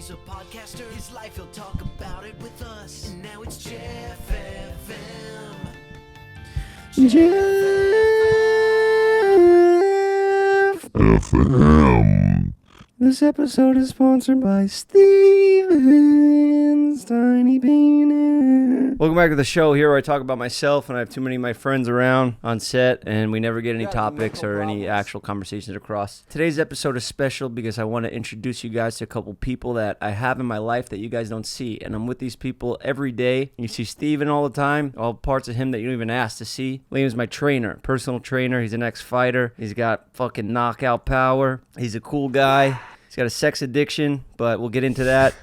He's a podcaster. His life, he'll talk about it with us. And now it's Jeff FM. Jeff FM. This episode is sponsored by Steven's Tiny Peanut. Welcome back to the show here where I talk about myself and I have too many of my friends around on set and we never get any topics or any actual conversations across. Today's episode is special because I want to introduce you guys to a couple people that I have in my life that you guys don't see. And I'm with these people every day. You see Steven all the time, all parts of him that you don't even ask to see. Liam's my trainer, personal trainer. He's an ex-fighter. He's got fucking knockout power. He's a cool guy. He's got a sex addiction, but we'll get into that.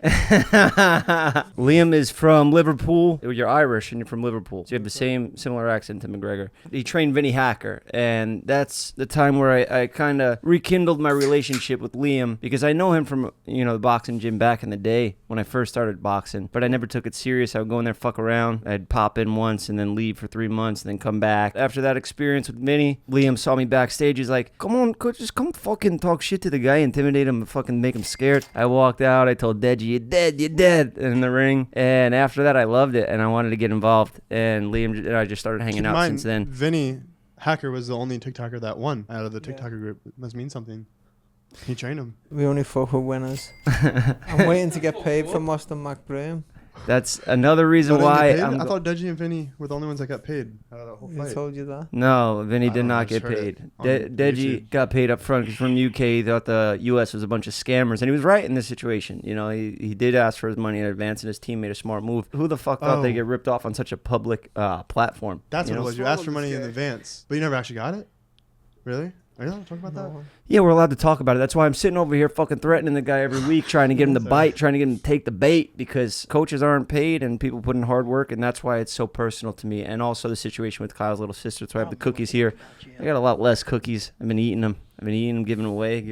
Liam is from Liverpool. You're Irish and you're from Liverpool. So you have the similar accent to McGuire. He trained Vinny Hacker, and that's the time where I kind of rekindled my relationship with Liam because I know him from, the boxing gym back in the day when I first started boxing, but I never took it serious. I would go in there, fuck around. I'd pop in once and then leave for 3 months and then come back. After that experience with Vinny, Liam saw me backstage. He's like, come on, coach, just come fucking talk shit to the guy, intimidate him, and fucking make him scared. I walked out. I told Deji, you're dead in the ring. And after that, I loved it, and I wanted to get involved. And Liam and I just started hanging out since then. Vinny Hacker was the only TikToker that won out of the TikToker group. It must mean something. He trained him. We only fuck with winners. I'm waiting to get paid for Mustang McBroom. That's another reason why I thought Deji and Vinny were the only ones that got paid out of the whole fight. Who told you that? No, Vinny did not get paid. Deji got paid up front because from UK, he thought the US was a bunch of scammers. And he was right in this situation. He did ask for his money in advance, and his team made a smart move. Who the fuck thought they get ripped off on such a public platform? That's what it was. You asked for money in advance, but you never actually got it? Really? Are you allowed to talk about that? Yeah, we're allowed to talk about it. That's why I'm sitting over here fucking threatening the guy every week, trying to get him to bite, trying to get him to take the bait, because coaches aren't paid and people put in hard work, and that's why it's so personal to me. And also the situation with Kyle's little sister. So I have the cookies here. I got a lot less cookies. I've been eating them, giving them away.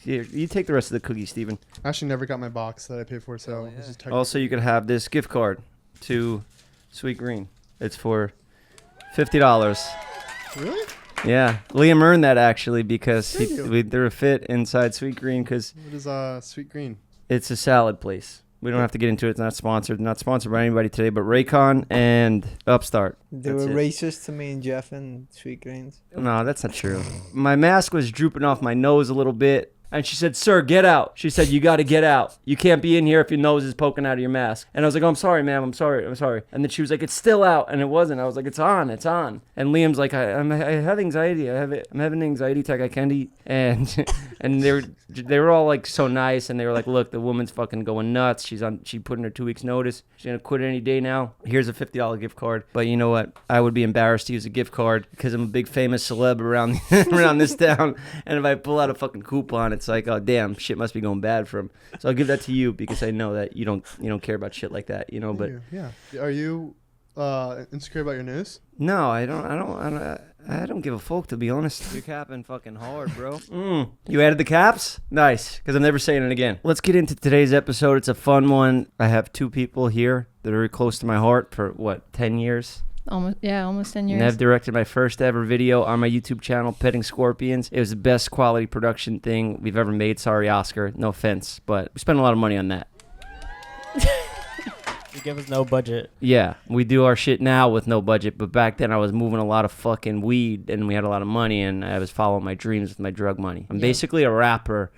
Here, you take the rest of the cookies, Steven. I actually never got my box that I paid for, so this is technically. Also, you could have this gift card to Sweet Green. It's for $50. Really? Yeah, Liam earned that actually because we threw a fit inside Sweet Green because what is Sweet Green? It's a salad place. We don't have to get into it. It's not sponsored. Not sponsored by anybody today, but Raycon and Upstart. They were racist to me and Jeff and Sweet Greens. No, that's not true. My mask was drooping off my nose a little bit. And she said, sir, get out. She said, you got to get out. You can't be in here if your nose is poking out of your mask. And I was like, oh, I'm sorry, ma'am. I'm sorry. And then she was like, it's still out. And it wasn't. I was like, it's on. And Liam's like, I have anxiety. I'm having an anxiety attack. I can't eat. And they were all like so nice. And they were like, look, the woman's fucking going nuts. She put in her 2 weeks notice. She's going to quit any day now. Here's a $50 gift card. But you know what? I would be embarrassed to use a gift card because I'm a big famous celeb around this town. And if I pull out a fucking coupon, it's like, oh damn, shit must be going bad for him. So I'll give that to you because I know that you don't care about shit like that, But yeah, are you insecure about your news? No, I don't give a fuck, to be honest. You're capping fucking hard, bro. You added the caps? Nice, because I'm never saying it again. Let's get into today's episode. It's a fun one. I have two people here that are very close to my heart for 10 years. Almost 10 years. And I've directed my first ever video on my YouTube channel, Petting Scorpions. It was the best quality production thing we've ever made. Sorry, Oscar. No offense, but we spent a lot of money on that. You give us no budget. Yeah, we do our shit now with no budget, but back then I was moving a lot of fucking weed and we had a lot of money and I was following my dreams with my drug money. I'm basically a rapper.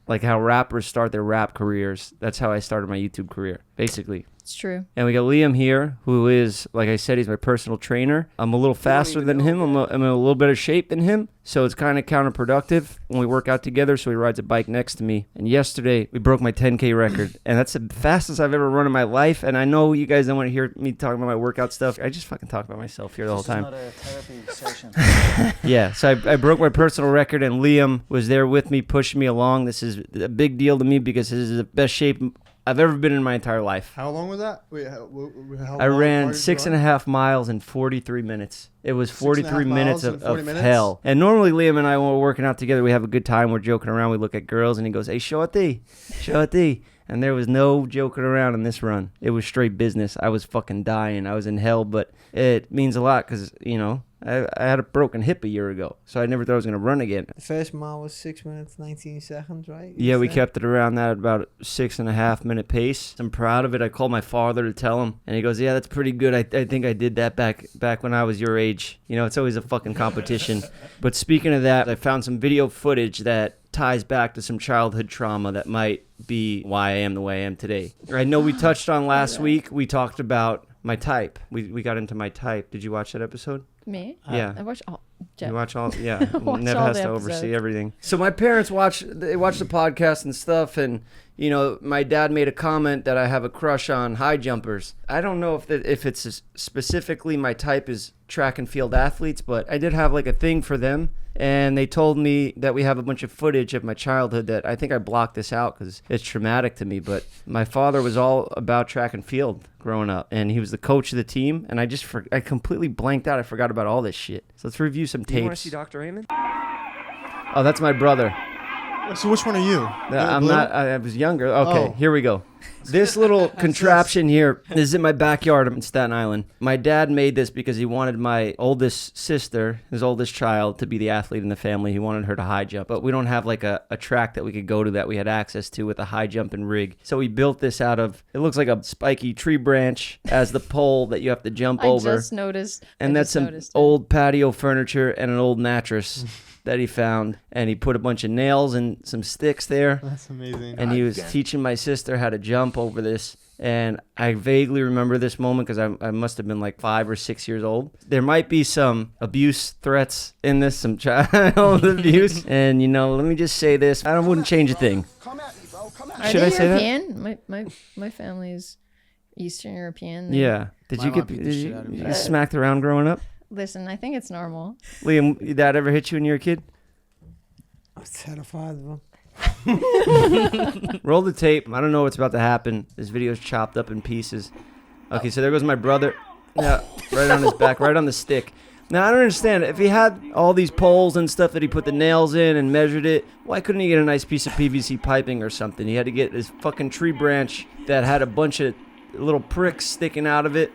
Like how rappers start their rap careers. That's how I started my YouTube career, basically. It's true. And we got Liam here, who is, like I said, he's my personal trainer. I'm a little faster than him. I'm in a little better shape than him. So it's kind of counterproductive when we work out together. So he rides a bike next to me. And yesterday, we broke my 10K record. And that's the fastest I've ever run in my life. And I know you guys don't want to hear me talking about my workout stuff. I just fucking talk about myself here the whole time. This is not a therapy session. Yeah, so I broke my personal record, and Liam was there with me, pushing me along. This is a big deal to me because this is the best shape I've ever been in my entire life. How long was that? Wait, I ran 6.5 miles in 43 minutes. It was 43 minutes of hell. And normally Liam and I, when we're working out together, we have a good time. We're joking around. We look at girls, and he goes, hey, shorty. And there was no joking around in this run. It was straight business. I was fucking dying. I was in hell, but it means a lot because, I had a broken hip a year ago, so I never thought I was going to run again. The first mile was 6 minutes 19 seconds, right? Yeah, we Is that- kept it around that about 6.5 minute pace. I'm proud of it. I called my father to tell him, and he goes, "Yeah, that's pretty good. I think I did that back when I was your age." You know, it's always a fucking competition. But speaking of that, I found some video footage that ties back to some childhood trauma that might be why I am the way I am today. I know we touched on last week. We talked about my type. We got into my type. Did you watch that episode? Me? Yeah. I watched all. Jeff. You watch all, yeah. Watch Nev all has the to episodes. oversee everything. So my parents watch the podcast and stuff, and you know, my dad made a comment that I have a crush on high jumpers. I don't know if it's specifically my type is track and field athletes, but I did have like a thing for them. And they told me that we have a bunch of footage of my childhood that I think I blocked this out because it's traumatic to me. But my father was all about track and field growing up, and he was the coach of the team. And I completely blanked out. I forgot about all this shit. So let's review some tapes. You want to see Dr. Raymond? Oh, that's my brother. So which one are you? I'm Blue? not. I was younger. Okay, Oh. here we go. This little contraption here, this is in my backyard in Staten Island. My dad made this because he wanted my oldest sister, his oldest child, to be the athlete in the family. He wanted her to high jump, but we don't have like a track that we could go to that we had access to with a high jumping rig. So we built this out of, it looks like a spiky tree branch as the pole that you have to jump over. I just noticed. And that's some old patio furniture and an old mattress that he found, and he put a bunch of nails and some sticks there. That's amazing. And he was teaching my sister how to jump over this. And I vaguely remember this moment because I must have been like 5 or 6 years old. There might be some abuse threats in this, some child abuse. And, you know, let me just say this. I wouldn't change a thing. Should I say that? European? My family is Eastern European. Yeah. Did My you mom get beat the shit out of me. you smacked around growing up? Listen, I think it's normal. Liam, your dad ever hit you when you were a kid? I was terrified of him. Roll the tape. I don't know what's about to happen. This video's chopped up in pieces. Okay, so there goes my brother. Yeah, right on his back, right on the stick. Now, I don't understand. If he had all these poles and stuff that he put the nails in and measured it, why couldn't he get a nice piece of PVC piping or something? He had to get this fucking tree branch that had a bunch of little pricks sticking out of it.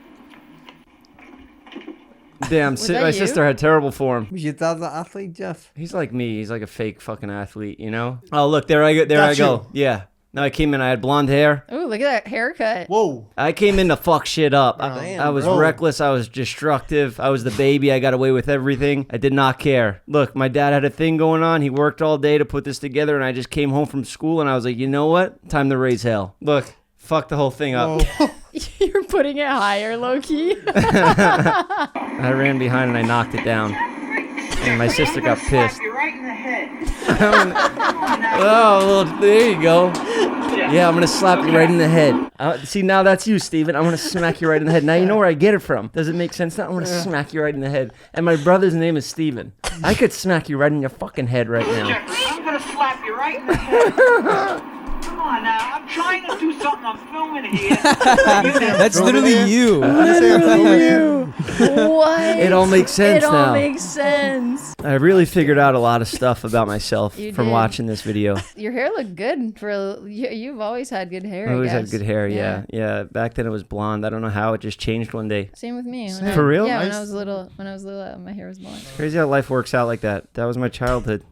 Damn, Was that my you? sister had terrible form. Was your dad an athlete, Jeff? He's like me. He's like a fake fucking athlete, you know? Oh, look, there I go. That's you. Yeah. No, I came in. I had blonde hair. Ooh, look at that haircut. Whoa. I came in to fuck shit up. Damn, I was bro. reckless. I was destructive. I was the baby. I got away with everything. I did not care. Look, my dad had a thing going on. He worked all day to put this together, and I just came home from school, and I was like, you know what? Time to raise hell. Look, fuck the whole thing up. Whoa. You're putting it higher, low-key. I ran behind, and I knocked it down. And my sister got pissed. You're right in the head. Oh, well, there you go. Yeah, I'm going to slap you right in the head. See, now that's you, Steven. I'm going to smack you right in the head. Now you know where I get it from. Does it make sense now? I'm going to smack you right in the head. And my brother's name is Steven. I could smack you right in your fucking head right now. I'm gonna slap you right in the head. Come on now, I'm trying to do something. I'm filming here. That's literally you. What? It all makes sense It now. all makes sense. I really figured out a lot of stuff about myself You from did. watching this video. Your hair looked good you've always had good hair. I always guess. had good hair, yeah. Back then it was blonde. I don't know how it just changed one day. Same with me. Same. For real? Yeah, when Nice. I was little, my hair was blonde. Crazy how life works out like that. That was my childhood.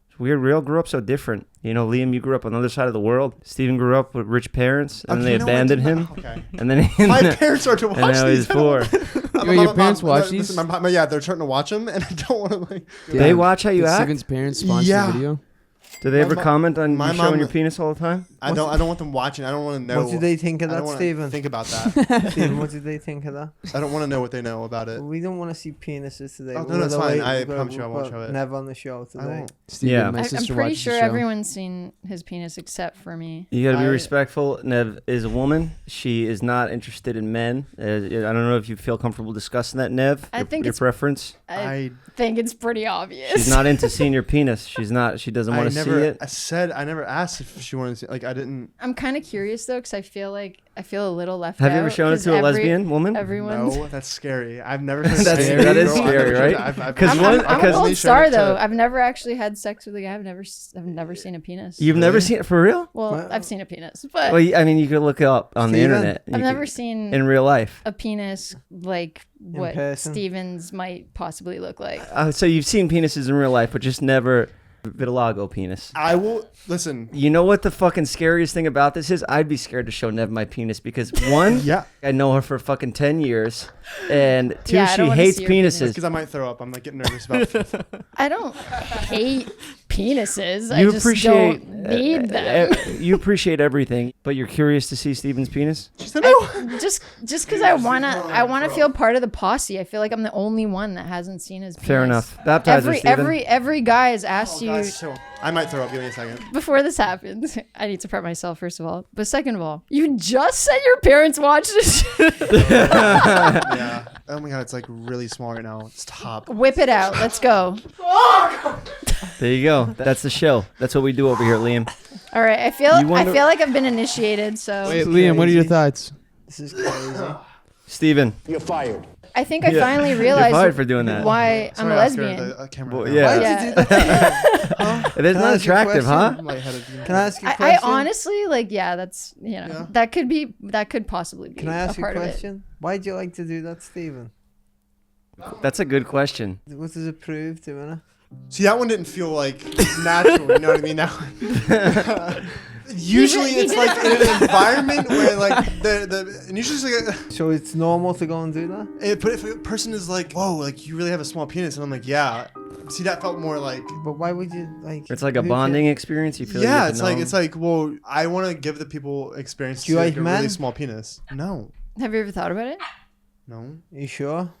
It's weird. We all grew up so different. You know, Liam, you grew up on the other side of the world. Steven grew up with rich parents, and then they You know what? abandoned him. Okay. And then My parents are to watch and now these. he's poor. Wait, your parents watch these? Yeah, they're starting to watch them, and I don't want to like. Do they watch how you Did act? Steven's parents sponsor Yeah. the video? Do they My ever mo- comment on my you showing mom- your penis all the time? I don't want them watching. I don't want to know. What did they think of I don't that, wanna Stephen? Think about that. Stephen, what did they think of that? I don't want to know what they know about it. We don't want to see penises today. Oh, no, that's We're fine. late. I We've got- promise you I we've won't got show it. Nev on the show I today. won't. Steven, Yeah. my I'm sister pretty watches sure the show. everyone's seen his penis except for me. You got to be I- respectful. Nev is a woman. She is not interested in men. I don't know if you feel comfortable discussing that, Nev. I think your it's- preference. I think it's pretty obvious. She's not into seeing your penis. She doesn't want to see it. I never asked if she wanted to see. Like I didn't. I'm kind of curious though, because I feel a little left Have out. you ever shown it 'cause to a lesbian woman? Everyone's. No, that's scary. I've never. That is scary, right? Because I'm a gold star though. I've never actually had sex with a guy. I've never seen a penis. You've never seen it for real? Well, What? I've seen a penis, but Well, I mean, you could look it up on the Steven? internet. I've You never could- seen in real life. a penis like what person? Stevens might possibly look like. So you've seen penises in real life, but just never vitiligo penis. I will listen. You know what the fucking scariest thing about this is? I'd be scared to show Nev my penis because one, Yeah, I know her for fucking 10 years, and two, Yeah, I she don't wanna hates see your penis. penises. because I might throw up. I'm like getting nervous about. I don't hate penises. I You just appreciate don't need them. you appreciate everything, but you're curious to see Steven's penis? She said no. just because I wanna feel part of the posse. I feel like I'm the only one that hasn't seen his penis. Fair enough. Baptize her, Steven. Every guy has asked you I might throw up. Give me a second. before this happens. I need to prep myself first of all, but second of all, you just said your parents watched this. Yeah. Oh my god, it's like really small right now. It's top. Whip it out. Let's go. There you go. That's the show. That's what we do over here, Liam. All right. I feel wonder- like I've been initiated. So Wait, Liam, what are your thoughts? This is crazy. Steven. I think I finally You're realized fired for doing that. why I'm a lesbian. The camera. Well, right yeah. now. Yeah. Did you do that? It is Can I not ask you a attractive, huh? I'm lightheaded. Can I ask you a I question? honestly that's Yeah. that could possibly be Can I ask a you a part of it. question? Why'd you like to do that, Stephen? That's a good question. What does it prove to me? See, that one didn't feel like natural. You know what I mean? Now, usually He it's did like in an environment where like and usually it's like So it's normal to go and do that? but if a person is like, whoa, like you really have a small penis, and I'm like, yeah. See, that felt more like. But why would you like? It's like a who bonding cares? experience. You feel Yeah, you it's like well, I want to give the people experience Do you to like like a really men? small penis. No, Have you ever thought about it? no. You sure?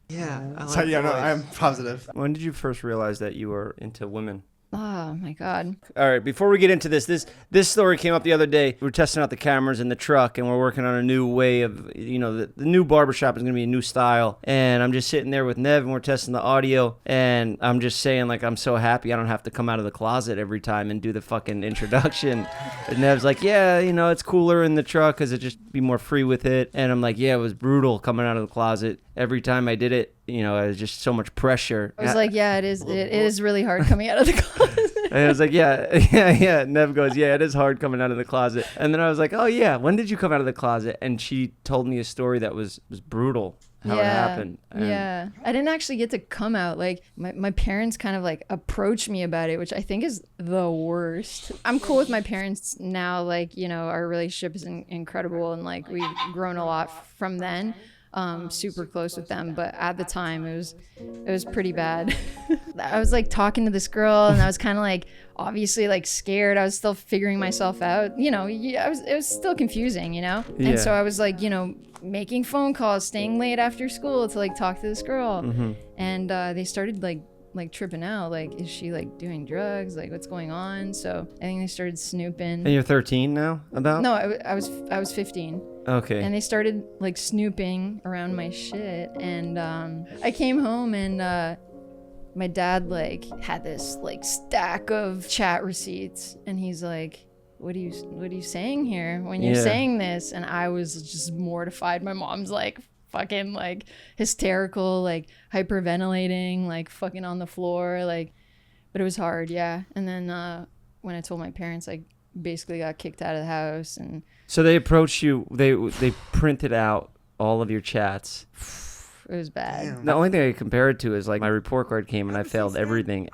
Yeah. So yeah, no, I'm positive. When did you first realize that you were into women? Oh my god. All right, before we get into this story came up the other day. We were testing out the cameras in the truck, and we're working on a new way of, the new barbershop is going to be a new style. And I'm just sitting there with Nev, and we're testing the audio, and I'm just saying, like, I'm so happy I don't have to come out of the closet every time and do the fucking introduction. And Nev's like, yeah, it's cooler in the truck because it just be more free with it. And I'm like, yeah, it was brutal coming out of the closet. Every time I did it, it was just so much pressure. I was like, yeah, it is really hard coming out of the closet. And I was like, yeah. Nev goes, yeah, it is hard coming out of the closet. And then I was like, oh, yeah, when did you come out of the closet? And she told me a story that was brutal, how it happened. And Yeah. I didn't actually get to come out. Like, my parents kind of, like, approached me about it, which I think is the worst. I'm cool with my parents now. Like, our relationship is incredible, and, like, we've grown a lot from then. Super close with them, but at the time it was pretty bad. I was like talking to this girl, and I was kind of like obviously like scared. I was still figuring myself out. It was still confusing, Yeah. And so I was like, making phone calls, staying late after school to like talk to this girl, and they started like tripping out. Like, is she like doing drugs? Like, what's going on? So I think they started snooping. And you're 13 now, about? No, I was 15. Okay. And they started like snooping around my shit, and I came home, and my dad like had this like stack of chat receipts, and he's like, what are you saying here when you're saying this? And I was just mortified. My mom's like fucking like hysterical, like hyperventilating, like fucking on the floor, like, but it was hard. Yeah. And then when I told my parents, I basically got kicked out of the house. And so they approached you, they printed out all of your chats. it was bad. The only thing I compare it to is like my report card came and I failed everything.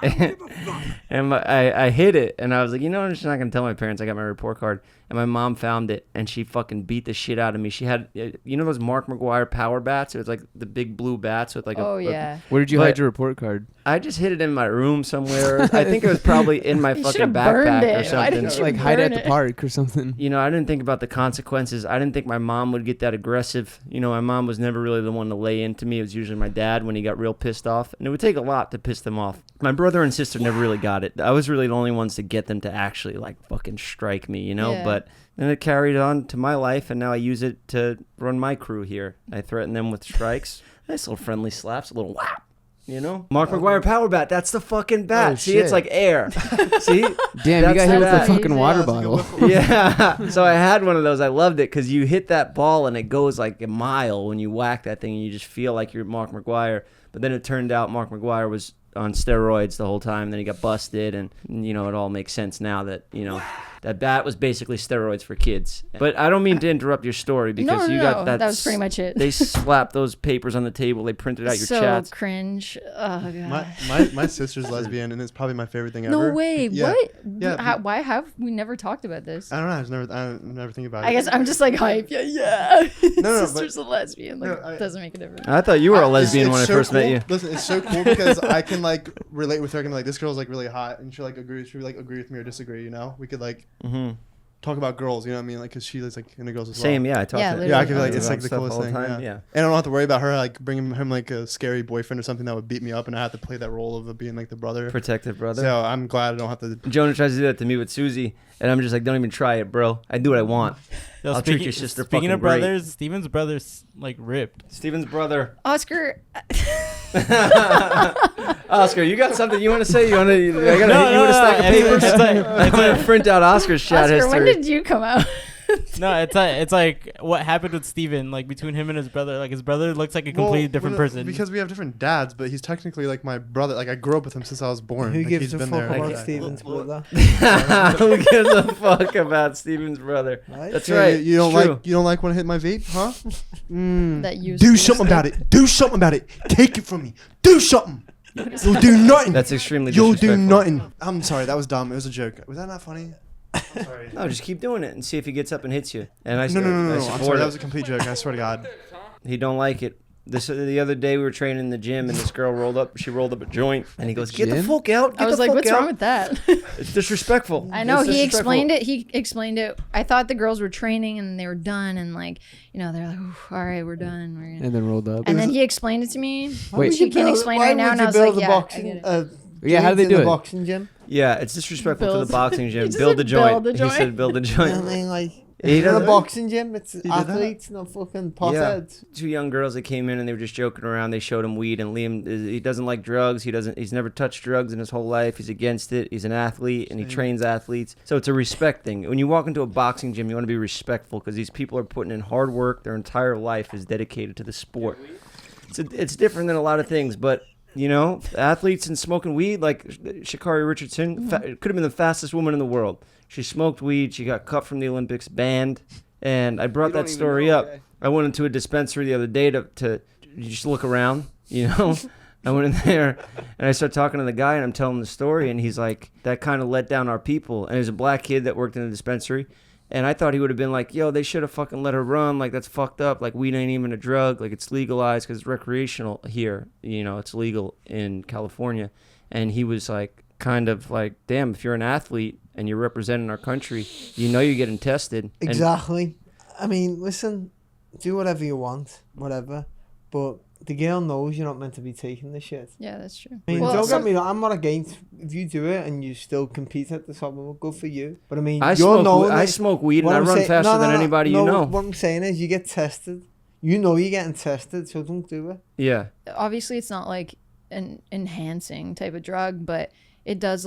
And I hid it, and I was like, I'm just not going to tell my parents I got my report card. And my mom found it, and she fucking beat the shit out of me. She had, those McGuire power bats? It was like the big blue bats with like yeah. Where did you But- hide your report card? I just hid it in my room somewhere. I think it was probably in my You fucking should've burned backpack or it. Why something. didn't you Like hide it burn at the it? park or something. I didn't think about the consequences. I didn't think my mom would get that aggressive. My mom was never really the one to lay into me. It was usually my dad when he got real pissed off. And it would take a lot to piss them off. My brother and sister never really got it. I was really the only ones to get them to actually like fucking strike me, Yeah. But then it carried on to my life, and now I use it to run my crew here. I threaten them with strikes. Nice little friendly slaps, a little whap. You know, Mark McGuire power bat. That's the fucking bat. Oh, See, shit. it's like air. See, Damn, That's you got hit with that. a fucking water It's like a bottle. wiffle. yeah. So I had one of those. I loved it because you hit that ball and it goes like a mile when you whack that thing, and you just feel like you're Mark McGuire. But then it turned out Mark McGuire was on steroids the whole time. Then he got busted, and you know it all makes sense now that that bat was basically steroids for kids. But I don't mean to interrupt your story because you got that. That was pretty much it. They slapped those papers on the table. They printed out your so chats. cringe. Oh god. My sister's lesbian, and it's probably my favorite thing No ever. way. Yeah. What? Yeah. Why have we never talked about this? I don't know. I never think about it. I guess I'm just like hype. Yeah. No, Sister's a lesbian. Like, No, doesn't make a difference. I thought you were a It's lesbian when I so first met cool. you. Listen, it's so cool because I can like relate with her. I can be like, this girl's like really hot, and she'll like agree with me or disagree. You know, we could like talk about girls. You know what I mean? Like, cause she is like into girls as well. Same, yeah. I talked Yeah, to literally. Yeah, I could be like, about it's like the stuff coolest all the thing. time, Yeah. yeah. And I don't have to worry about her like bringing him like a scary boyfriend or something that would beat me up, and I have to play that role of being like the brother. Protective brother. So I'm glad I don't have to. Jonah tries to do that to me with Susie, and I'm just like, don't even try it, bro. I do what I want. Yo, I'll treat your sister Speaking fucking of great. brothers, Steven's brother's like ripped. Steven's brother. Oscar. Oscar, you got something you want to say? You want to? You want a stack of papers? I'm gonna print out Oscar's chat Oscar, history. when did you come out? No, it's like what happened with Steven, like between him and his brother. Like his brother looks like a completely different person. Because we have different dads, but he's technically like my brother. Like I grew up with him since I was born. Who Like, gives he's a been fuck there. about Like, Steven's brother? Who gives a fuck about Steven's brother? Right? That's yeah, right. You don't It's true. like when I hit my vape, huh? That you Do something about it. Do something about it. Take it from me. Do something. You'll do nothing. That's extremely You'll do disrespectful. nothing. I'm sorry. That was dumb. It was a joke. Was that not funny? I'm sorry. No, just keep doing it and see if he gets up and hits you. And I No. I'm support sorry. it. That was a complete joke. I swear to God. He don't like it. The other day we were training in the gym and this girl rolled up a joint and he goes, "Get the Gym? fuck out!" I was like, what's wrong with that? It's disrespectful. I know It's he disrespectful. explained it. I thought the girls were training and they were done and like, they're like, "Oof, all right, we're done. We're gonna... And then rolled up. And then he explained it to me. Wait. She can't explain right now, and I was like, yeah, I get it. Yeah, how do they do it? Boxing gym. Yeah, it's disrespectful to Build. the boxing He gym. just Build said a joint. build a He joint. said build a I joint. mean, like, He it's not a doesn't- boxing gym. It's did that? athletes, not fucking Yeah, potheads. two young girls that came in and they were just joking around. They showed him weed, and Liam, he doesn't like drugs. He's never touched drugs in his whole life. He's against it. He's an athlete and he trains athletes. So it's a respect thing. When you walk into a boxing gym, you want to be respectful because these people are putting in hard work. Their entire life is dedicated to the sport. It's different than a lot of things, but athletes and smoking weed, like Sha'Carri Richardson, could have been the fastest woman in the world. She smoked weed. She got cut from the Olympics, banned. And I brought that story up. I went into a dispensary the other day to just look around, I went in there and I started talking to the guy and I'm telling him the story. And he's like, that kind of let down our people. And there's a black kid that worked in the dispensary. And I thought he would have been like, yo, they should have fucking let her run. Like, that's fucked up. Like, weed ain't even a drug. Like, it's legalized because it's recreational here. It's legal in California. And he was like, kind of like, damn, if you're an athlete and you're representing our country, you're getting tested. And Exactly. I mean, listen, do whatever you want, whatever. But the girl knows you're not meant to be taking this shit. Yeah, that's true. I mean, Well, don't some- get me wrong, I'm not against if you do it and you still compete at the top level, good for you. But I mean, I you're knowing I it. smoke weed and What I I'm run saying- faster no, than anybody you know. What I'm saying is you get tested. You know you're getting tested, so don't do it. Yeah. Obviously, it's not like an enhancing type of drug, but it does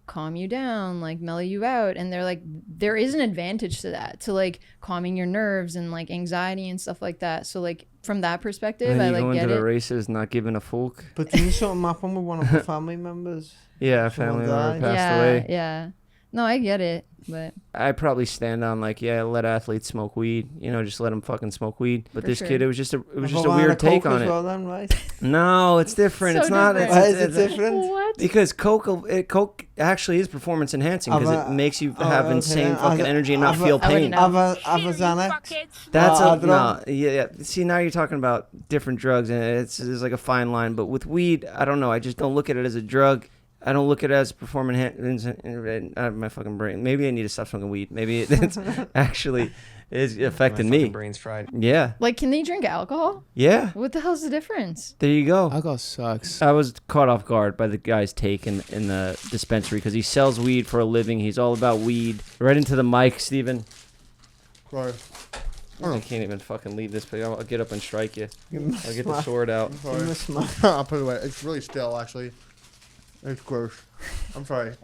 calm you down, like mellow you out. And they're like, there is an advantage to that, to like calming your nerves and like anxiety and stuff like that. So like from that perspective, And I then you like go get into the it. races not giving a fuck. But didn't something happen with one of our family members? Yeah, Someone family member died. passed away. Yeah. No, I get it, but I probably stand on like, yeah, let athletes smoke weed. Just let them fucking smoke weed. But For this sure. kid, it was just a Have a weird take Coke on as it. well then, right? No, it's different. So It's not. different. Why is it different? what? Because Coke actually is performance enhancing because it makes you have okay. insane fucking I've- energy and not I've- feel I wouldn't pain. know. Have a Xanax. That's I a don't- no. Yeah. See, now you're talking about different drugs, and there's like a fine line. But with weed, I don't know. I just don't look at it as a drug. I don't look at it as performance my fucking brain. Maybe I need to stop smoking weed. Maybe it's actually is affecting me. Brain's fried. Yeah. Like, can they drink alcohol? Yeah. What the hell's the difference? There you go. Alcohol sucks. I was caught off guard by the guy's take in the dispensary because he sells weed for a living. He's all about weed. Right into the mic, Steven. Sorry. I can't even fucking leave this place. I'll get up and strike you. Give him I'll get the sword out. Give him a smile. I'll put it away. It's really still, actually. It's gross. I'm sorry.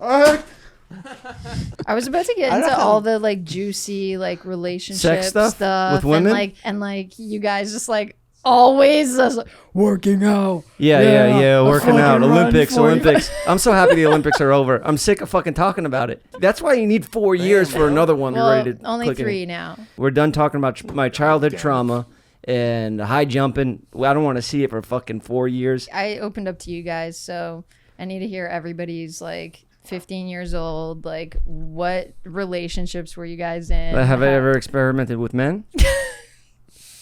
I was about to get I into reckon- all the like juicy like relationship stuff with women? and like you guys just like always just, like, working out. Yeah, working fucking out. run Olympics. for you. I'm so happy the Olympics are over. I'm sick of fucking talking about it. That's why you need 4 years for another one. Well, We're ready to only click in. 3 now. We're done talking about my childhood trauma and high jumping. Well, I don't want to see it for fucking 4 years. I opened up to you guys, so I need to hear everybody's like 15 years old. Like, what relationships were you guys in? Have I ever experimented with men?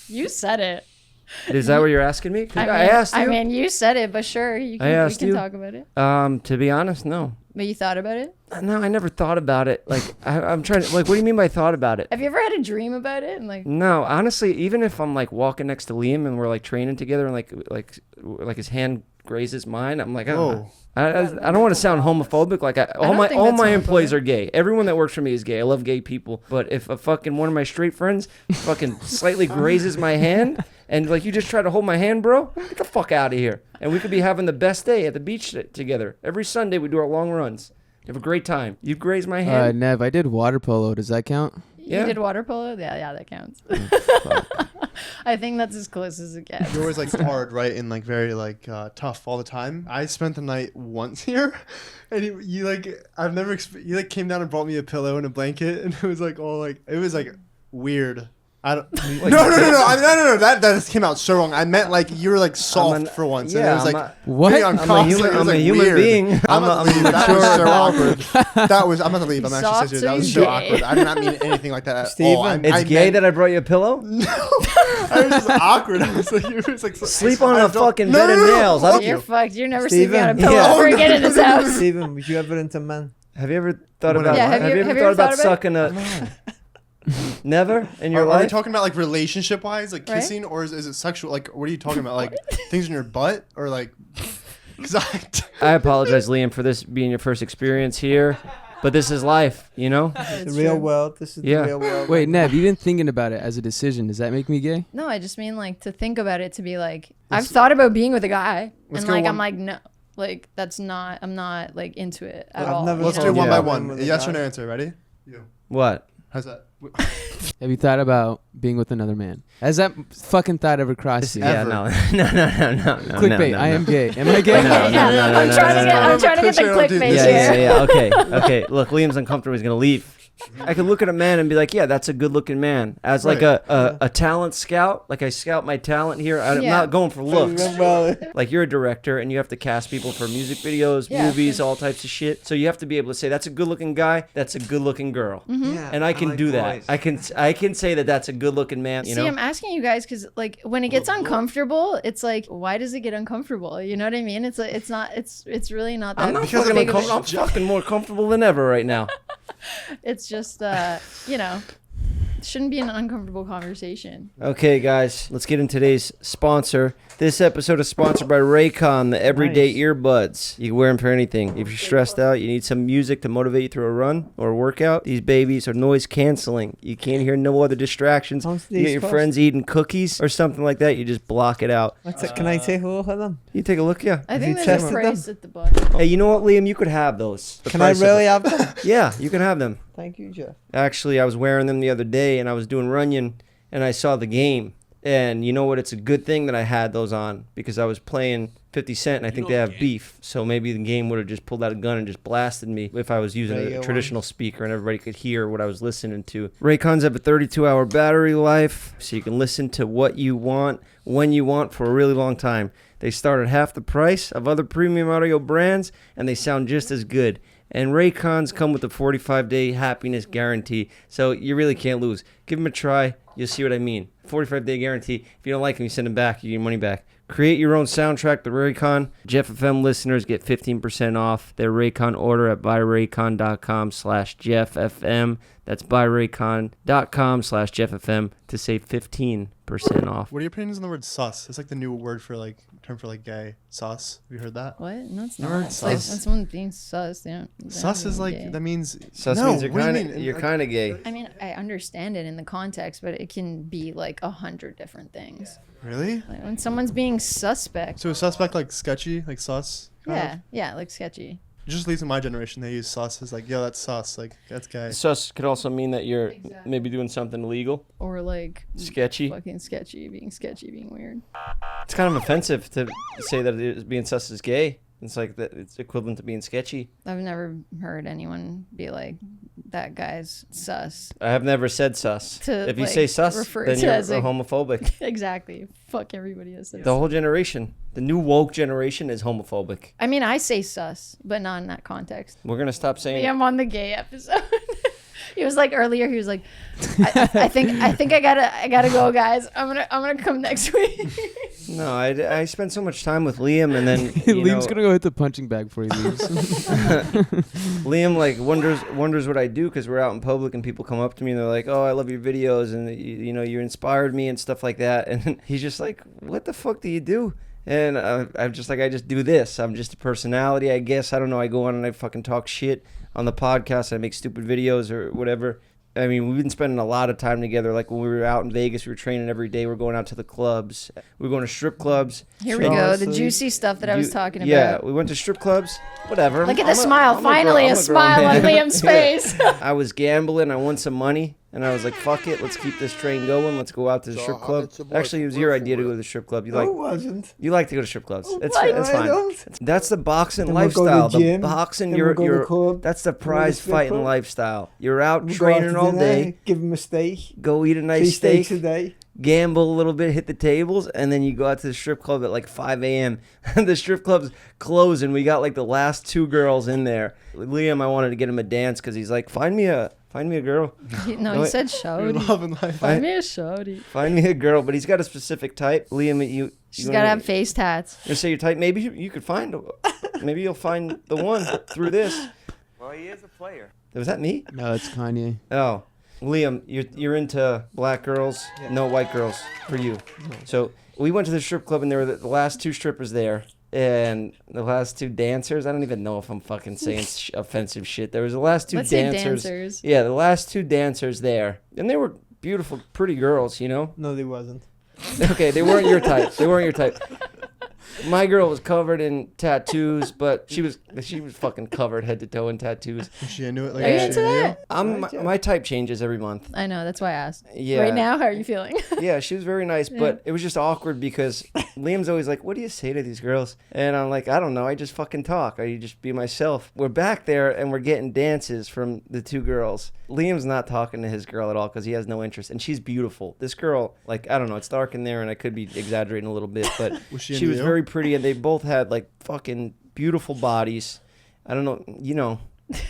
You said it. Is that what you're asking me? 'Cause I asked you. I mean, you said it, but sure, you can, we asked can you. talk about it. To be honest, no. But you thought about it? No, I never thought about it. Like, I'm trying to, like, what do you mean by thought about it? Have you ever had a dream about it? And like, No, honestly, even if I'm like walking next to Liam and we're like training together and like his hand grazes mine, I'm like, oh. I don't want to sound homophobic. Like all don't think my that's employees homophobic. are gay. Everyone that works for me is gay. I love gay people. But if a fucking one of my straight friends fucking slightly grazes my hand and like you just try to hold my hand, bro, get the fuck out of here. And we could be having the best day at the beach together. Every Sunday we do our long runs. Have a great time. You graze my hand. Nev, I did water polo. Does that count? Yeah. you did water polo? Yeah, that counts. I think that's as close as it gets. You're always like hard, right, and like very like tough all the time. I spent the night once here, and you like I've never you like came down and brought me a pillow and a blanket, and it was like all like it was like weird. I don't. No. That just came out so wrong. I meant like you were like soft for once, and it was like What? really I'm uncomfortable. a It was, human like, weird. being. I'm that was so awkward. That was. I'm about to leave. I'm actually Soft serious. That so was so gay. awkward. I did not mean anything like that at Steven, all. It's gay that I brought you a pillow? No, I was just awkward. I was like, it was like Sleep on a fucking bed of nails. I don't- You're fucked. You're never Steven. sleeping on a pillow Yeah. ever again in this house. Steven, was you ever into men? Have you ever thought What about? am I? Have you ever thought about sucking a? Never in your Are we life? talking about like relationship wise, like Right? kissing, or is it sexual? Like, what are you talking about? Like things in your butt, or like? Because I apologize, Liam, for this being your first experience here, but this is life, you know. The real world. This is Yeah. the real world. Wait, Nev, you've been thinking about it as a decision. Does that make me gay? No, I just mean like to think about it, to be like, I've thought about being with a guy, Let's and go like one- I'm like, no, like that's not. I'm not like into it at I've all. never you let's know? do one Yeah. by one. With a Yes or guy. no answer. Ready? What? How's that? Have you thought about being with another man? Has that fucking thought ever crossed you? Yeah, Ever. no, no. Clickbait. No, I no. am gay. Am I gay? No, I'm trying to get the clickbait Yeah, here. yeah. Okay. Look, Liam's uncomfortable. He's gonna leave. I could look at a man and be like, yeah, that's a good-looking man. As like Right. a talent scout, like I scout my talent here. I'm Yeah. not going for looks. Well, Like you're a director and you have to cast people for music videos, Yeah. movies, all types of shit. So you have to be able to say that's a good-looking guy, that's a good-looking girl, yeah, and I can like do boys. that. I can say that that's a good-looking man. You See, know. I'm asking you guys because like when it gets uncomfortable, it's like, why does it get uncomfortable? You know what I mean? It's like it's not. It's really not that. I'm not Because fucking big of a- uncomfortable. I'm fucking more comfortable than ever right now. It's just you know, it shouldn't be an uncomfortable conversation. Okay, guys, let's get in today's sponsor. This episode is sponsored by Raycon, the everyday Nice. earbuds. You can wear them for anything. If you're stressed out, you need some music to motivate you through a run or a workout, these babies are noise canceling. You can't hear no other distractions. How much do You get these your cost? friends eating cookies or something like that, you just block it out. Can I take a look at them? You take a look, yeah. I Have think you there's a tested price them? at the bottom. Hey, you know what, Liam? You could have those. The Can I price of really it. have them? Yeah, you can have them. Thank you, Jeff. Actually, I was wearing them the other day and I was doing Runyon and I saw the game. And you know what? It's a good thing that I had those on because I was playing 50 Cent and I think they have beef. So maybe the game would have just pulled out a gun and just blasted me if I was using Radio a traditional speaker and everybody could hear what I was listening to. Raycons have a 32-hour battery life, so you can listen to what you want, when you want, for a really long time. They start at half the price of other premium audio brands and they sound just as good. And Raycons come with a 45-day happiness guarantee, so you really can't lose. Give them a try. You'll see what I mean. 45-day guarantee. If you don't like them, you send them back. You get your money back. Create your own soundtrack with Raycon. Jeff FM listeners get 15% off their Raycon order at buyraycon.com/JeffFM. That's buyraycon.com/JeffFM to save 15%. 50% off. What are your opinions on the word sus? It's like the new word for like term for like gay. Sus. Have you heard that? What? No, it's Never heard not. It's like when sus. someone's being sus, they don't. Sus is like gay. that means. Sus no, means what do you mean? you're kind of gay. I mean, I understand it in the context, but it can be like 100 different things. Really? Like when someone's being suspect. So is suspect like sketchy, like sus? kind of? Yeah, like sketchy. It just leaves in my generation. They use sus as like, yo, that's sus. Like that's gay. Sus could also mean that you're maybe doing something illegal, Or like sketchy. fucking sketchy, being weird. It's kind of offensive to say that being sus is gay. It's like that. It's equivalent to being sketchy. I've never heard anyone be like, that guy's sus. I have never said sus. To, If you like, say sus, refer then to you're as a- homophobic. Exactly. Fuck everybody else. The whole generation, the new woke generation, is homophobic. I mean, I say sus, but not in that context. We're gonna stop saying. I'm on the gay episode. He was like earlier. He was like, I think I gotta go, guys. I'm gonna come next week. No, I spent so much time with Liam, and then Liam's gonna go hit the punching bag before he leaves. Liam like wonders what I do because we're out in public and people come up to me and they're like, "Oh, I love your videos and you inspired me and stuff like that." And he's just like, "What the fuck do you do?" And I'm just like, I just do this. I'm just a personality, I guess. I don't know. I go on and I fucking talk shit on the podcast. I make stupid videos or whatever. I mean, we've been spending a lot of time together. Like when we were out in Vegas, we were training every day. We're going out to the clubs. We were going to strip clubs. Here we go. The juicy stuff that I was talking about. Yeah, we went to strip clubs. Whatever. Look at the smile. Finally, a smile on Liam's face. I was gambling. I won some money. And I was like, fuck it. Let's keep this train going. Let's go out to the strip club. Actually, it was your idea to go to the strip club. You like? No, it wasn't. You like to go to strip clubs. It's I fine. don't. That's the boxing Then we'll go to lifestyle. the gym, The boxing, then we'll go to the club, that's the then we'll go to prize strip fighting club. lifestyle. You're out We'll go out training to all dinner, day. Give him a steak. Go eat a 3 nice steaks steak. a day. Gamble a little bit, hit the tables, and then you go out to the strip club at like 5 a.m. The strip club's closing. We got like the last 2 girls in there. Liam, I wanted to get him a dance because he's like, find me a girl. No, he said shouty. Love and life. Find me a shouty. Find me a girl, but he's got a specific type. Liam, She's gotta have face tats. You say your type. Maybe you could find. Maybe you'll find the one through this. Well, he is a player. Was that me? No, it's Kanye. Oh, Liam, you're into black girls, no white girls for you. So we went to the strip club and there were the last 2 strippers there. And the last 2 dancers, I don't even know if I'm fucking saying offensive shit. There was the last 2 Let's say dancers. dancers. Yeah, the last 2 dancers there. And they were beautiful, pretty girls, you know? No, they wasn't. Okay, they weren't your type. They weren't your type. My girl was covered in tattoos, but she was fucking covered head to toe in tattoos. Is she into it? Like, Are you is she into into that? My type changes every month. I know. That's why I asked. Yeah. Right now, how are you feeling? Yeah, she was very nice, but it was just awkward because Liam's always like, what do you say to these girls? And I'm like, I don't know. I just fucking talk. I just be myself. We're back there and we're getting dances from the 2 girls. Liam's not talking to his girl at all because he has no interest. And she's beautiful. This girl, like, I don't know. It's dark in there and I could be exaggerating a little bit, but Was she she into was you? very pretty and they both had like fucking beautiful bodies. I don't know,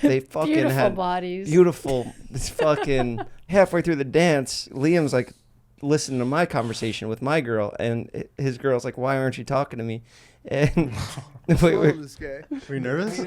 they fucking Beautiful had bodies. beautiful. This fucking halfway through the dance, Liam's like listening to my conversation with my girl, and his girl's like, "Why aren't you talking to me?" And wait. Were you nervous?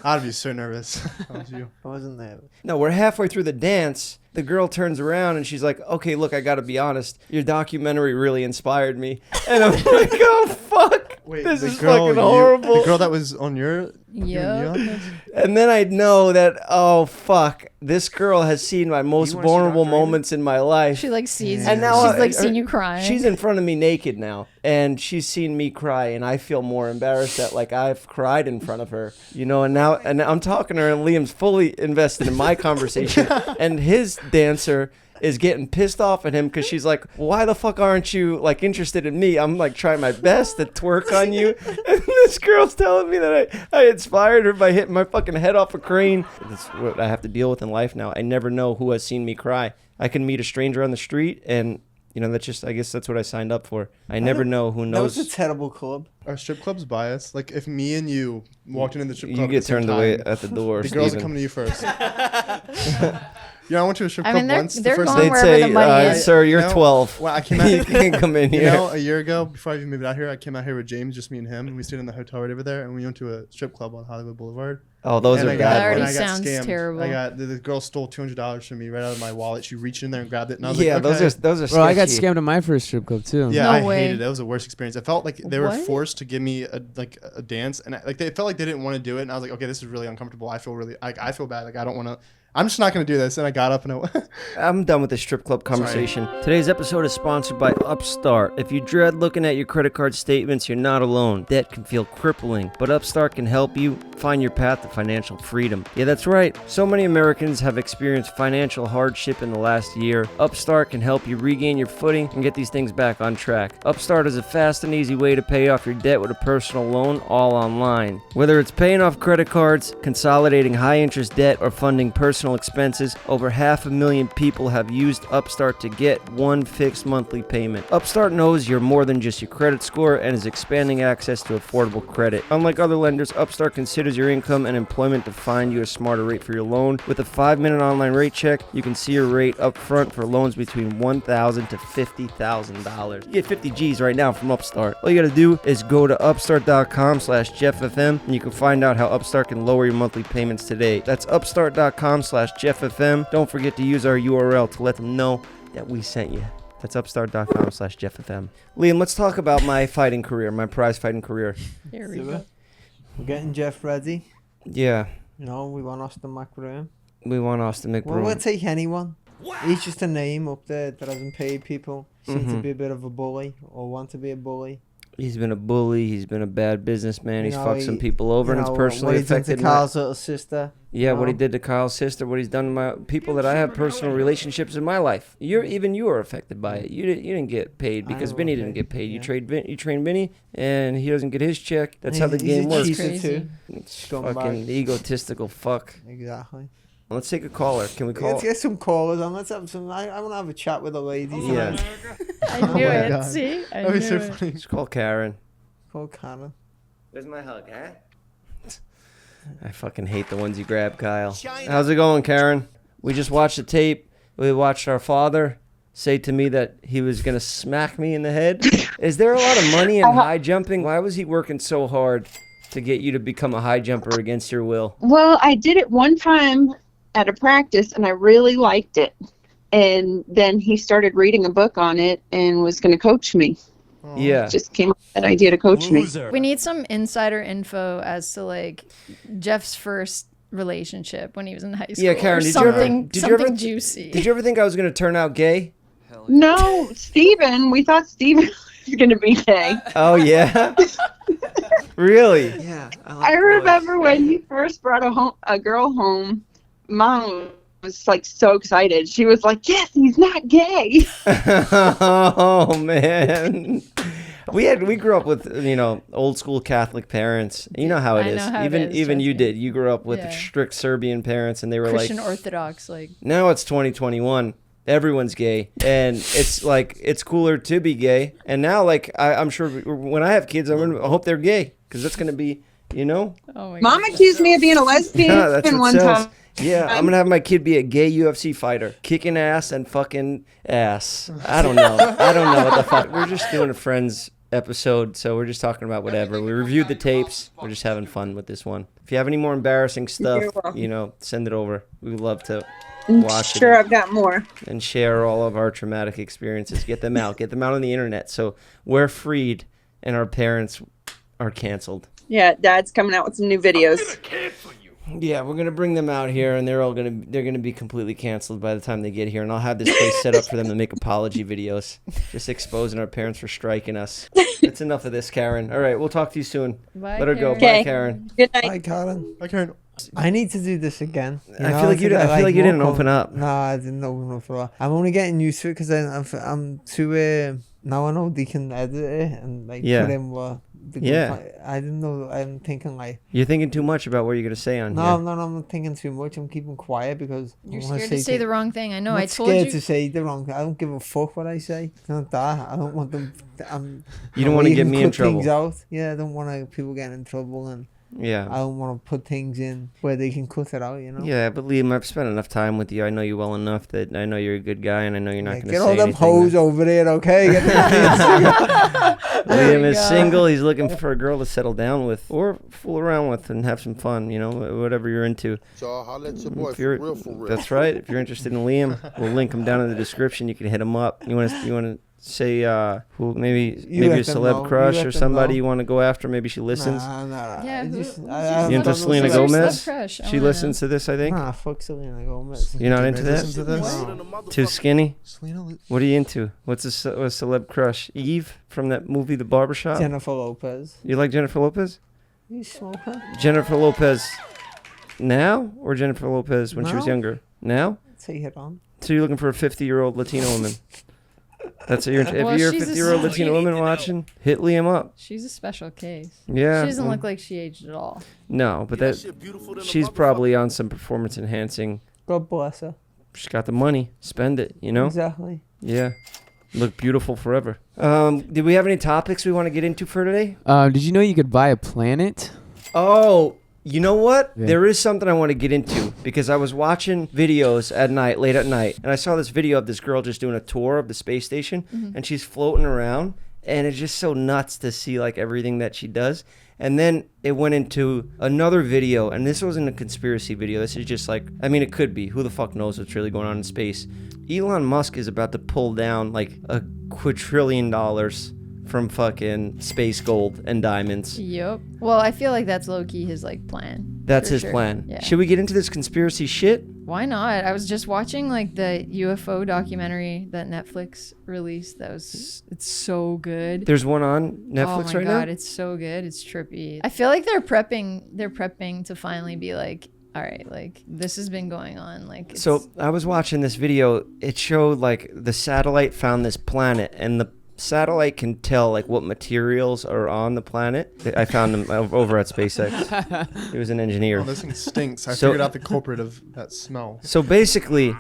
I'd be so nervous. How was you? I wasn't there. No, we're halfway through the dance. The girl turns around and she's like, "Okay, look, I gotta be honest. Your documentary really inspired me." And I'm like, "Oh fuck, Wait, this the is girl fucking horrible." The girl that was on your. Yeah. And then I'd know that, oh fuck, this girl has seen my most wanna see vulnerable Dr. Amy? moments in my life. She like sees. And now she's like seen you crying. She's in front of me naked now, and she's seen me cry, and I feel more embarrassed that like I've cried in front of her, and now I'm talking to her, and Liam's fully invested in my conversation, and his dancer is getting pissed off at him because she's like, why the fuck aren't you like interested in me? I'm like trying my best to twerk on you, and this girl's telling me that I inspired her by hitting my fucking head off a crane. That's what I have to deal with in life now. I never know who has seen me cry. I can meet a stranger on the street and that's just, I guess that's what I signed up for. I never know who That knows. was a terrible club. Are strip clubs biased? Like if me and you walked into the strip You club, get at the same turned away time, at the door. The girls are Steven. coming to you first. Yeah, I went to a strip I club mean, they're- once. they're the first going They'd wherever say, the money is. sir, you're You know, 12. Well, I came out. You can't come in here. A year ago, before I even moved out here, I came out here with James, just me and him, and we stayed in the hotel right over there, and we went to a strip club on Hollywood Boulevard. Oh, those And are I bad. got, That already and I got sounds scammed. terrible. I got the girl stole $200 from me right out of my wallet. She reached in there and grabbed it, and I was like, okay. those are. Bro, I got sketchy. scammed at my first strip club too. Yeah, No I way. hated it. That was the worst experience. I felt like they were What? forced to give me a dance, and they felt like they didn't want to do it. And I was like, okay, this is really uncomfortable. I feel bad. Like I don't want to. I'm just not going to do this. And I got up and I'm done with this strip club conversation. Today's episode is sponsored by Upstart. If you dread looking at your credit card statements, you're not alone. Debt can feel crippling, but Upstart can help you find your path to financial freedom. Yeah, that's right. So many Americans have experienced financial hardship in the last year. Upstart can help you regain your footing and get these things back on track. Upstart is a fast and easy way to pay off your debt with a personal loan, all online. Whether it's paying off credit cards, consolidating high-interest debt, or funding personal expenses, over 500,000 people have used Upstart to get one fixed monthly payment. Upstart knows you're more than just your credit score and is expanding access to affordable credit. Unlike other lenders, Upstart considers your income and employment to find you a smarter rate for your loan. With a 5-minute online rate check, you can see your rate up front for loans between $1,000 to $50,000. You get 50 G's right now from Upstart. All you gotta do is go to upstart.com/JeffFM and you can find out how Upstart can lower your monthly payments today. That's upstart.com/JeffFM. Don't forget to use our URL to let them know that we sent you. That's upstart.com/JeffFM. Liam, let's talk about my fighting career, my prize fighting career. Here we Do go. it. We're getting Jeff ready. Yeah, You know, we want Austin McBroom. we want Austin Well, we'll McBroom. take anyone. He's just a name up there that hasn't paid people. Seem to be a bit of a bully or want to be a bully. He's been a bully. He's been a bad businessman. He's You know, fucked some people over and it's what personally he's done to affected Carl's little sister. Yeah, what he know? did to Kyle's sister, what he's done to my people that I have personal relationships in my life. You are affected by it. You didn't get paid because I Vinny will didn't pay, get paid. yeah. You train Vinny, and he doesn't get his check. That's how the He's game a works. cheater Crazy. too. It's Scumbag. fucking egotistical fuck. Exactly. Let's take a caller. Can we call? Let's get some callers on. Let's have some. I want to have a chat with the ladies. Yeah, I knew my it. God. See? I That knew was so it. funny. let's call Karen. Call Connor. Where's my hug, huh? I fucking hate the ones you grab, Kyle. How's it going, Karen? We just watched the tape. We watched our father say to me that he was going to smack me in the head. Is there a lot of money in high jumping? Why was he working so hard to get you to become a high jumper against your will? Well, I did it one time at a practice and I really liked it. And then he started reading a book on it and was going to coach me. Yeah. Just came up with that idea to coach me. We need some insider info as to like Jeff's first relationship when he was in high school. Yeah, Karen, or did you ever- something, did you ever- something juicy. Did you ever think I was going to turn out gay? No, Steven. We thought Steven was going to be gay. Oh, yeah? Really? Yeah. I remember when you first brought a girl home, Mom was like so excited. She was like, yes, he's not gay. Oh, man. We grew up with, old school Catholic parents. You know how it I is. know how it even is, even trust you me. did. You grew up with Yeah. strict Serbian parents, and they were Christian like, Orthodox, like now it's 2021. Everyone's gay, and it's like it's cooler to be gay. And now, like I'm sure when I have kids, I hope they're gay because that's gonna be, oh my Mom God. accused me of being a lesbian Yeah, that's what one sells. time. Yeah, I'm gonna have my kid be a gay UFC fighter, kicking ass and fucking ass. I don't know what the fuck. We're just doing a Friends episode, so we're just talking about whatever. We reviewed the tapes. We're just having fun with this one. If you have any more embarrassing stuff, You're welcome. send it over. We would love to I'm watch sure it I've got more. and share all of our traumatic experiences. Get them out on the internet, so we're freed and our parents are canceled. Yeah, Dad's coming out with some new videos. Yeah, we're gonna bring them out here, and they're gonna be completely canceled by the time they get here, and I'll have this place set up for them to make apology videos, just exposing our parents for striking us. That's enough of this, Karen. All right, we'll talk to you soon. Bye, Let her go. Karen. Bye, Okay. Karen. Good night. Hi, Karen. I can't. I need to do this again. I feel like you didn't open up. No, I didn't open up for a while. I'm only getting used to it because I'm too. Now I know they can edit it and like Yeah. put in what. Yeah. I didn't know. I'm thinking like. You're thinking too much about what you're gonna say on No, here. no, I'm not thinking too much. I'm keeping quiet because You're I wanna scared to say the wrong thing. I know. I'm I not told scared you. to say the wrong thing. I don't give a fuck what I say. It's not that. I don't want them. You don't want to get me in cut things trouble. out. Yeah, I don't want people getting in trouble and Yeah. I don't want to put things in where they can cut it out, you know? Yeah, but Liam, I've spent enough time with you. I know you well enough that I know you're a good guy, and I know you're not going to say Get all them anything hoes over there, okay? Get them Liam is single. He's looking for a girl to settle down with or fool around with and have some fun, you know, whatever you're into. So I'll let your boy If you're- for real, for real. That's right. If you're interested in Liam, we'll link him down in the description. You can hit him up. You want to say who maybe a let them know. celeb crush You or let them somebody know. you want to go after? Maybe she listens. Nah. Yeah, You into Selena Who's your Gomez? celeb crush? I She wanna listens to this, I think. Nah, fuck Selena Gomez. You're not into Listen to that? this. Too skinny? Selena, What are you into? What's a celeb crush? Eve from that movie, The Barbershop? Jennifer Lopez. You like Jennifer Lopez? You smoker? Jennifer Lopez now or Jennifer Lopez when she was Now. younger? Now? Take it on. So you're looking for a 50-year-old Latino woman? That's what you're into. Well, If you're a she's a 50-year-old small- Latino woman watching, hit Liam up. She's a special case. Yeah. She doesn't well, look like she aged at all. No, but she's probably on some performance enhancing. God bless her. She's got the money. Spend it, you know? Exactly. Yeah. Look beautiful forever. Did we have any topics we want to get into for today? Did you know you could buy a planet? Oh, you know what? Yeah. There is something I want to get into because I was watching videos at night, late at night, and I saw this video of this girl just doing a tour of the space station, and she's floating around, and it's just so nuts to see like everything that she does. And then it went into another video, and this wasn't a conspiracy video. This is just like, I mean, it could be. Who the fuck knows what's really going on in space? Elon Musk is about to pull down like $1 quadrillion from fucking space gold and diamonds. Yep. Well, I feel like that's low-key his like plan. That's for his sure. plan. Yeah. Should we get into this conspiracy shit? Why not? I was just watching like the UFO documentary that Netflix released. It's so good. There's one on Oh Netflix my right god, now? it's so good. It's trippy. I feel like they're prepping to finally be like, all right, like this has been going on. Like So I was watching this video. It showed like the satellite found this planet, and the satellite can tell like what materials are on the planet. I found them over at SpaceX. He was an engineer. Oh, this thing stinks. I So- figured out the culprit of that smell. So basically,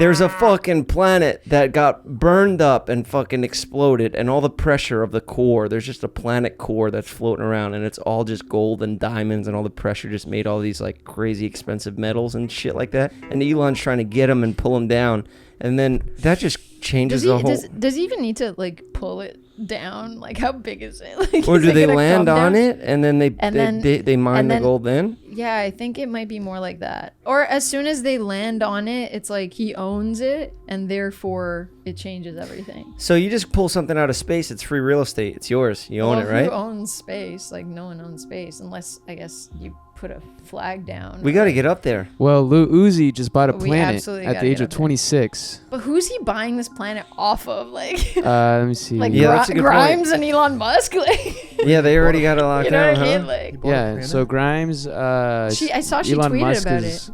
there's a fucking planet that got burned up and fucking exploded, and all the pressure of the core, there's just a planet core that's floating around, and it's all just gold and diamonds, and all the pressure just made all these like crazy expensive metals and shit like that. And Elon's trying to get them and pull them down, and then that just changes the whole. does he even need to like pull it down? Like how big is it? Like, Or is do it they gonna land come on down? it and then they mine and the then- gold then? Yeah, I think it might be more like that. Or as soon as they land on it, it's like he owns it and therefore it changes everything. So you just pull something out of space, it's free real estate. It's yours. You own Well, it, right? Who owns space? Like no one owns space unless I guess you put a flag down. We got to get up there. Well, Lou Uzi just bought a We planet absolutely at gotta the age get of up there. 26. But who's he buying this planet off of? Like Let me see. like Yeah, that's a good point. Grimes and Elon Musk? Like Yeah, they already got it locked you know down, what I huh? mean? Like Yeah, so Grimes, I saw she Elon tweeted Musk about is,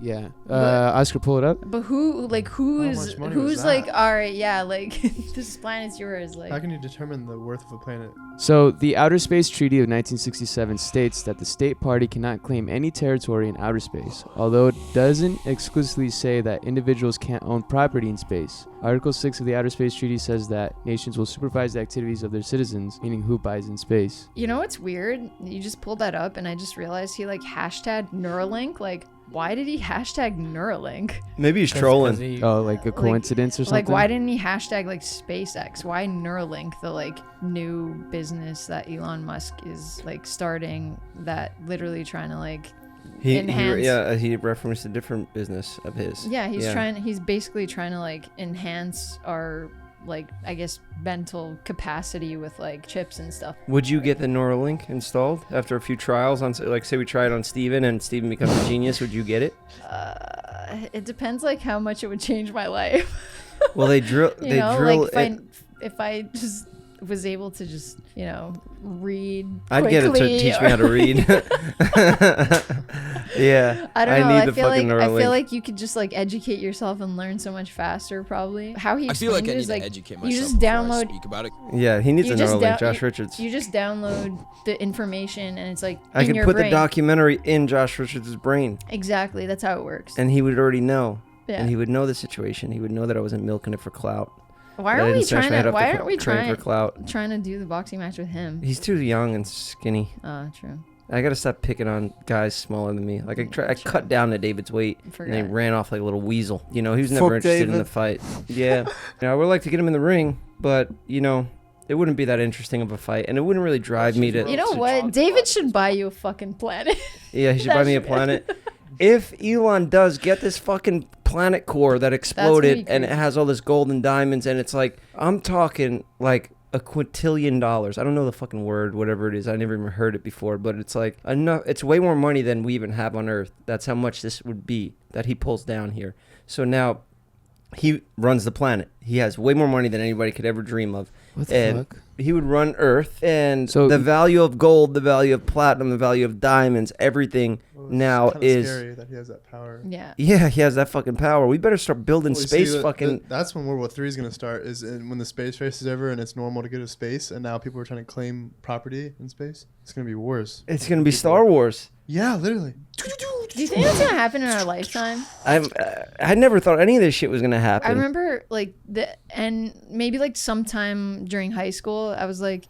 yeah. But- Oscar, pull it up. But who's much money was like, that? all right, yeah, like this planet's yours. Like How can you determine the worth of a planet? So, the Outer Space Treaty of 1967 states that the state party cannot claim any territory in outer space, although it doesn't exclusively say that individuals can't own property in space. Article 6 of the Outer Space Treaty says that nations will supervise the activities of their citizens, meaning who buys in space. You know what's weird? You just pulled that up and I just realized he like hashtagged Neuralink. Like, why did he hashtag Neuralink? Maybe he's trolling. Oh, like a coincidence or something? Like, why didn't he hashtag like SpaceX? Why Neuralink, the like new business that Elon Musk is like starting that literally trying to like enhance. He referenced a different business of his. Yeah, he's basically trying to like enhance our like I guess mental capacity with like chips and stuff. Would you get the Neuralink installed after a few trials on, like, say we try it on Steven and Steven becomes a genius? Would you get it? It depends like how much it would change my life. Well, they drill. You know, like if I just was able to just read. I'd get it to quickly teach me or- how to read. Yeah, I don't know. need I the feel like fucking Neuralink. you could just like educate yourself and learn so much faster. Probably how he. I feel like I explained it need is, to like, educate You myself just before I download. speak about it. Yeah, he needs you a just Neuralink. Josh Richards. You just download the information and it's like I in could your put brain. the documentary in Josh Richards' brain, Exactly, that's how it works. and he would already know. Yeah. And he would know the situation. He would know that I wasn't milking it for clout. Why That I aren't we didn't smash trying my head to? off Why the aren't we train for clout. trying to do the boxing match with him? He's too young and skinny. True. I gotta stop picking on guys smaller than me. Like I cut down to David's weight, and he ran off like a little weasel. You know, he was never interested in the fight. Yeah, I would like to get him in the ring, but you know, it wouldn't be that interesting of a fight, and it wouldn't really drive me to. You know what? David should buy you a fucking planet. Yeah, he should buy me a planet. If Elon does get this fucking planet core that exploded and it has all this gold and diamonds, and it's like, I'm talking like a quintillion dollars. I don't know the fucking word, whatever it is. I never even heard it before, but it's like enough. It's way more money than we even have on Earth. That's how much this would be that he pulls down here. So now he runs the planet. He has way more money than anybody could ever dream of. What the fuck? He would run Earth, and so the value of gold, the value of platinum, the value of diamonds, everything now is scary that he has that power. Yeah. Yeah, he has that fucking power. We better start building space. That's when World War III is gonna start. When the space race is over and it's normal to go to space, and now people are trying to claim property in space. It's gonna be wars. It's gonna be Star Wars. Yeah, literally. Do you think that's gonna happen in our lifetime? I never thought any of this shit was gonna happen. I remember and maybe like sometime during high school, I was like,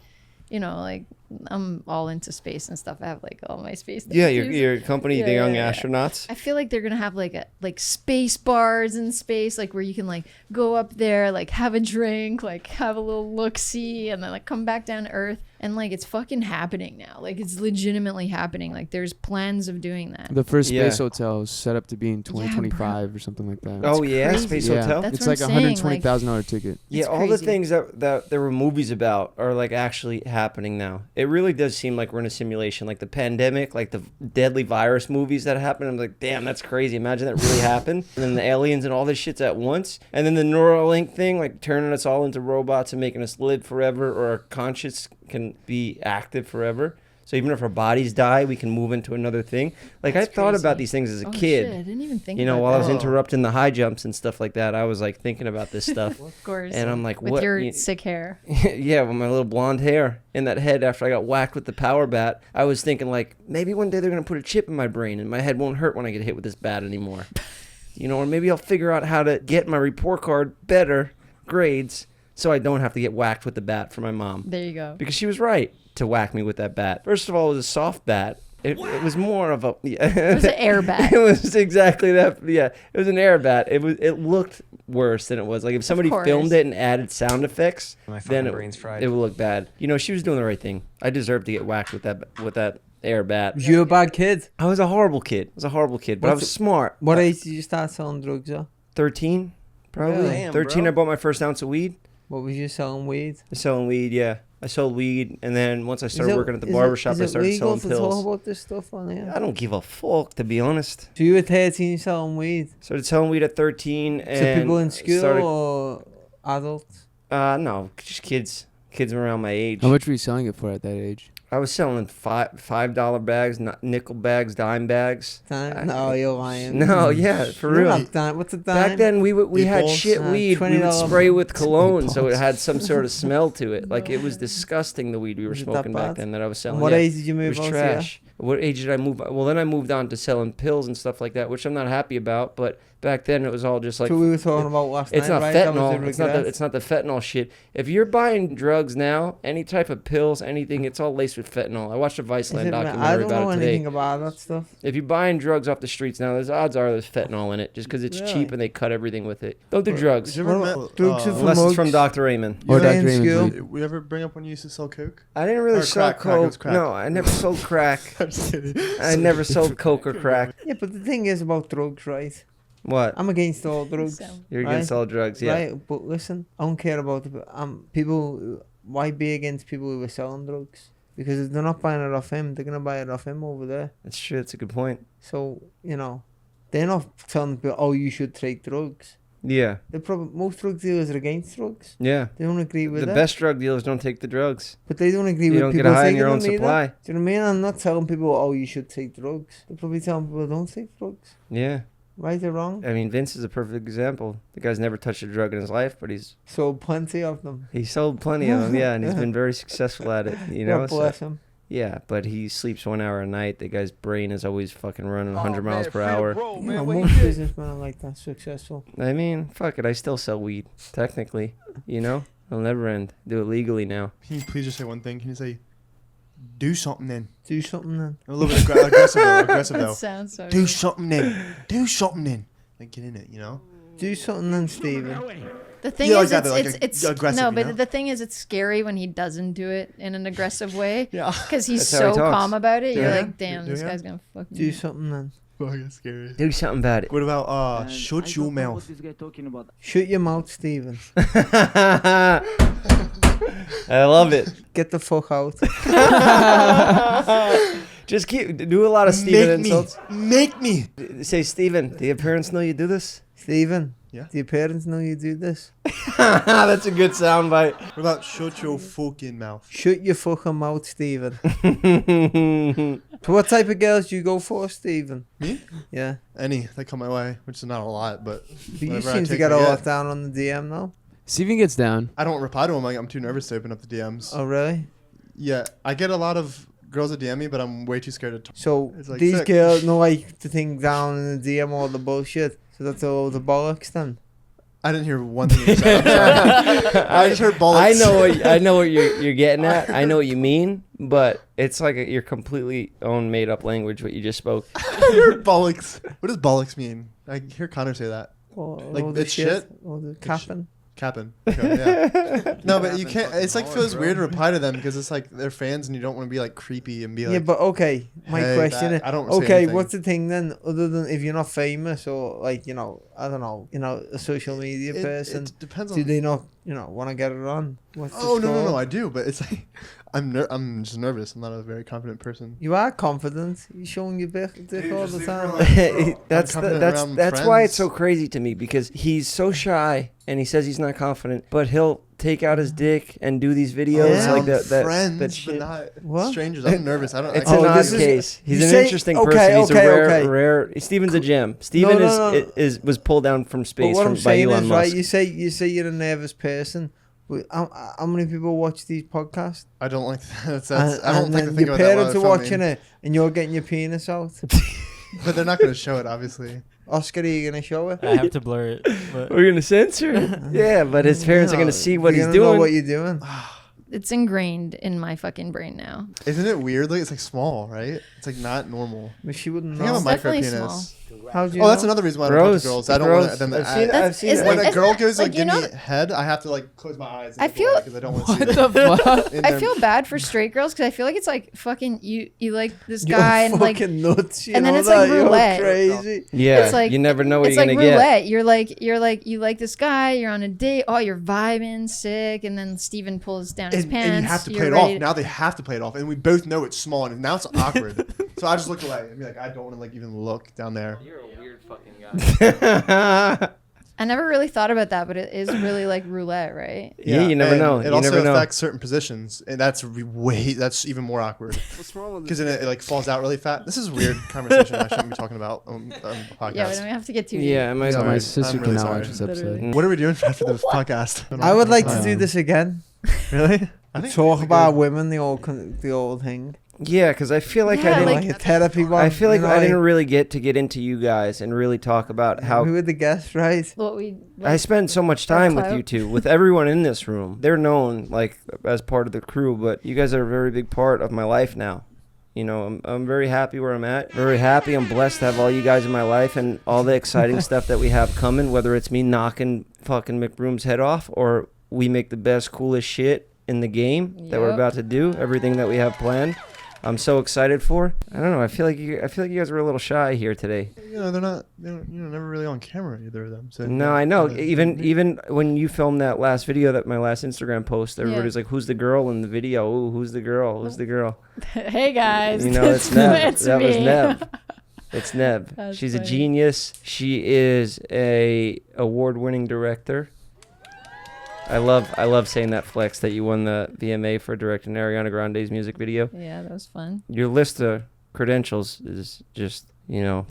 you know, like I'm all into space and stuff. I have like all my space. Yeah, your company, the Young Astronauts. I feel like they're gonna have like space bars in space, like where you can like go up there, like have a drink, like have a little look see, and then like come back down to Earth. And like it's fucking happening now. Like it's legitimately happening. Like there's plans of doing that. The first space hotel is set up to be in 2025 or something like that. Oh yeah, crazy. Space hotel. That's it's like $120,000 ticket. Yeah, all the things that there were movies about are like actually happening now. It really does seem like we're in a simulation. Like the pandemic, like the deadly virus movies that happened. I'm like, damn, that's crazy. Imagine that really happened. And then the aliens and all this shit's at once. And then the Neuralink thing, like turning us all into robots and making us live forever, or our conscience can be active forever. So even if our bodies die, we can move into another thing. Like I thought about these things as a kid. Shit, I didn't even think. You know, while I was interrupting the high jumps and stuff like that, I was like thinking about this stuff. Of course. And I'm like, with what? Your sick hair. Yeah, with my little blonde hair in that head after I got whacked with the power bat, I was thinking like, maybe one day they're gonna put a chip in my brain and my head won't hurt when I get hit with this bat anymore. You know, or maybe I'll figure out how to get my report card better grades, so I don't have to get whacked with the bat from my mom. There you go. Because she was right to whack me with that bat. First of all, it was a soft bat. It was more of a... Yeah. It was an air bat. It was exactly that. Yeah, it was an air bat. It looked worse than it was. Like if somebody filmed it and added sound effects, then it would look bad. You know, she was doing the right thing. I deserved to get whacked with that air bat. You a bad kid? I was a horrible kid. But I was smart. What age did you start selling drugs though? 13, probably. Really? Damn, 13, bro. I bought my first ounce of weed. What was you selling weed? Selling weed, yeah. I sold weed, and then once I started working at the barbershop, I started selling pills. Is it legal to talk about this stuff on here? I don't give a fuck, to be honest. So you were 13 selling weed? Started selling weed at 13. And so people in school or adults? No, just kids. Kids around my age. How much were you selling it for at that age? I was selling $5 bags, nickel bags, dime bags. No, you're lying. No, yeah, for real. What's a dime? Back then, we had shit weed. We would spray with cologne, so it had some sort of smell to it. Like it was disgusting. The weed we were smoking back then that I was selling. And what age did you move on? It was on trash. What age did I move? Well, then I moved on to selling pills and stuff like that, which I'm not happy about. But back then, it was all just like. So we were talking about last night. It's not fentanyl. It's not the fentanyl shit. If you're buying drugs now, any type of pills, anything, it's all laced with fentanyl. I watched a Viceland documentary about it today. I don't know anything about that stuff. If you're buying drugs off the streets now, there's odds are there's fentanyl in it, just because it's cheap and they cut everything with it. Don't do drugs. Unless it's from Dr. Raymond. Or Dr. Raymond. We ever bring up when you used to sell coke? I didn't really sell coke. No, I never sold crack. I'm just kidding. I never sold coke or crack. Yeah, but the thing is about drugs, right? What? I'm against all drugs. You're against all drugs, yeah. Right, but listen, I don't care about people. Why be against people who are selling drugs? Because if they're not buying it off him, they're gonna buy it off him over there. That's true. That's a good point. So you know, they're not telling people, "Oh, you should take drugs." Yeah. Most drug dealers are against drugs. Yeah. They don't agree with the it. The best drug dealers don't take the drugs. But they don't agree with people. You don't get high on your own supply. Do you know what I mean? I'm not telling people, "Oh, you should take drugs." They're probably telling people, "Don't take drugs." Yeah. Right or wrong? I mean, Vince is a perfect example. The guy's never touched a drug in his life, but he's sold plenty of them. He sold plenty of them, yeah, and he's been very successful at it. You know, God bless him. Yeah, but he sleeps 1 hour a night. The guy's brain is always fucking running 100 miles per hour. Most businessmen are like that, successful. I mean, fuck it. I still sell weed, technically. You know, it'll never end. Do it legally now. Can you please just say one thing? Can you say Do something then. Do something then. A little bit aggressive though. Aggressive That though. sounds so Do good. something then. Do something then. Like get in it, you know. Do something then, Steven. The thing Yeah, is, like that, like it's aggressive, no, you but know? the thing is, it's scary when he doesn't do it in an aggressive way. Yeah. Because he's That's how he so talks. calm about it. You're Yeah. like, damn, Do this ya? guy's gonna fuck me. Do something then. Fucking scary. Do something about it. What about shut your mouth? Shut your mouth, Steven. I love it. Get the fuck out. Just do a lot of Steven insults. Make me. Say, Steven, do your parents know you do this? Steven. Yeah. Do your parents know you do this? That's a good soundbite. What about shut your fucking mouth? Shut your fucking mouth, Steven. So what type of girls do you go for, Steven? Me? Yeah. Any that come my way, which is not a lot, but But you whatever I seem to take, get I a get. lot down on the DM now. Steven gets down. I don't reply to them. Like I'm too nervous to open up the DMs. Oh, really? Yeah, I get a lot of girls that DM me, but I'm way too scared to talk. So It's like these sick. girls know like the thing down in the DM, all the bullshit. So that's all the bollocks then. I didn't hear one thing you said. I'm sorry. I just heard bollocks. I know what you're getting at. I know what you mean, but it's like your completely own made up language what you just spoke. I heard bollocks. What does bollocks mean? I hear Connor say that. Like, all the it's shit? All the capping. Capping. Okay, yeah. No, but you can't. It's like feels weird to reply to them because it's like they're fans and you don't want to be like creepy and be like. Yeah, but okay. My hey, question that- is, I don't say okay, anything. what's the thing then? Other than if you're not famous or like I don't know, a social media person, It depends do on. they not, want to get it on? What's the Oh no, score? I do, but it's like I'm just nervous. I'm not a very confident person. You are confident. You're showing your dick all the time. that's confident around that's why it's friends. so crazy to me because he's so shy and he says he's not confident, but he'll take out his dick and do these videos Yeah. like that friends, that but shit. not What? strangers. I'm nervous. I don't. It's I an Oh, odd this is- case. He's you an say- interesting okay, person. He's okay, a rare, okay. rare. Steven's a gem. Steven no. was pulled down from But space what I'm by saying Elon is, Musk. right? You say you're a nervous person. But how many people watch these podcasts? I don't like that. And, I don't and like to then think your about that. parents are while they're watching filming. it, and you're getting your penis out. But they're not going to show it, obviously. Oscar, are you gonna show it? I have to blur it. But We're gonna censor it. Yeah, but his parents are No, gonna see what they're he's gonna know doing. what you're doing. It's ingrained in my fucking brain now. Isn't it weird? Like it's like small, right? It's like not normal. But she wouldn't I think I have know. a It's micro definitely penis. How do you Oh, that's know? another reason why I don't talk Gross. to girls. I don't want Gross. them to. I've seen it. That's- I've seen isn't it. When it- a girl goes to like, you give me know- head, I have to like close my eyes. I feel- because I don't want to see What it. the fuck? In I their- feel bad for straight girls because I feel like it's like fucking you like this You're guy and like fucking nuts. You and then know it's like that? You're roulette. crazy. Yeah, It's like- you never know what it's you're like gonna roulette. get. You're like you like this guy. You're on a date. Oh, you're vibing, sick, and then Steven pulls down his pants. And you have to play you're it ready off. Now they have to play it off, and we both know it's small, and now it's awkward. So I just look away and be like, I don't want to like even look down there. You're a weird fucking guy. I never really thought about that, but it is really like roulette, right? Yeah, you never and know. It You also never know. affects certain positions, and that's that's even more awkward. Because then it like falls out really fast. This is a weird conversation I shouldn't be talking about on a podcast. Yeah, we don't have to get too Yeah, my Sorry. My sister I'm really cannot sorry. watch this episode. What are we doing for this podcast? I would like to do this again. Really? I think Talk it'd be about good. women, the old thing. Yeah, because I feel like Yeah, I didn't. Like a therapy one. I feel like you know, I didn't really get into you guys and really talk about Who how were the guests, right? What we I spent so much time with clout. you two, with everyone in this room. They're known like as part of the crew, but you guys are a very big part of my life now. You know, I'm very happy where I'm at. Very happy. I'm blessed to have all you guys in my life and all the exciting stuff that we have coming, whether it's me knocking fucking McBroom's head off or we make the best, coolest shit in the game that we're Yep. about to do, everything that we have planned. I'm so excited for. I don't know. I feel like you guys were a little shy here today. You know, they're never really on camera, either of them. So No, I know. kinda- Even when you filmed that last video, my last Instagram post, everybody's Yeah. like, "Who's the girl in the video? Ooh, who's the girl? Who's the girl?" Hey guys, You know, it's Neb. it's That was me. Neb. It's Neb. That's She's a funny. genius. She is a award-winning director. I love saying that flex that you won the VMA for directing Ariana Grande's music video. Yeah, that was fun. Your list of credentials is just,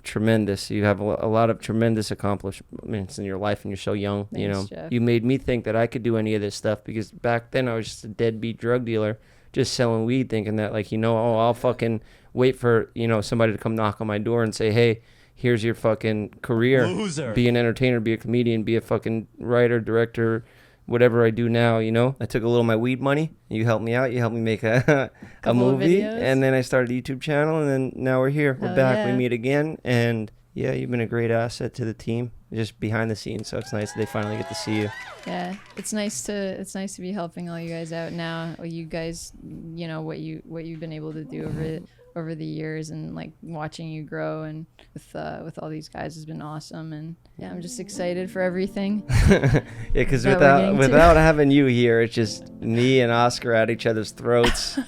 tremendous. You have a lot of tremendous accomplishments in your life, and you're so young. Thanks, Jeff. You made me think that I could do any of this stuff because back then I was just a deadbeat drug dealer, just selling weed, thinking that I'll fucking wait for somebody to come knock on my door and say, hey, here's your fucking career. Loser. Be an entertainer, be a comedian, be a fucking writer, director, whatever I do now, you know. I took a little of my weed money. You helped me out. You helped me make a movie. And then I started a YouTube channel, and then now we're here. We're back. We meet again. And yeah, you've been a great asset to the team, just behind the scenes. So it's nice that they finally get to see you. Yeah, it's nice to be helping all you guys out now. You guys, you know what you've been able to do over the years, and like watching you grow, and with all these guys has been awesome. And yeah, I'm just excited for everything. Yeah, because without having you here, it's just me and Oscar at each other's throats.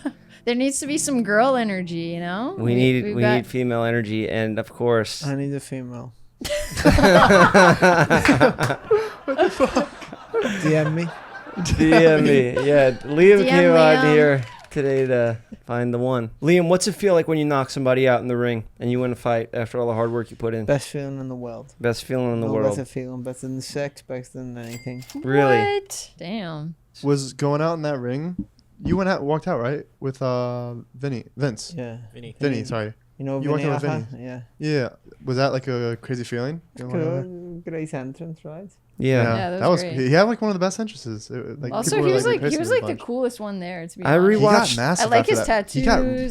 There needs to be some girl energy, you know. We need female energy, and of course, I need a female. What the fuck? DM me. DM me. Yeah, Liam DM came out Liam. here today to find the one. Liam, what's it feel like when you knock somebody out in the ring and you win a fight after all the hard work you put in? Best feeling in the world. Best feeling in the No world. better feeling, better than sex, better than anything. Really? What? Damn. Was going out in that ring? You walked out, right? With Vince. Yeah. Vinny, sorry. You know, You walked out with Vinny. Yeah. Yeah. Was that like a crazy feeling? Great entrance, right? Yeah. Yeah, that was great. He had like one of the best entrances. Also, he was like the coolest one there. To be I honest. He got rewatched. massive I like after his that. tattoos. He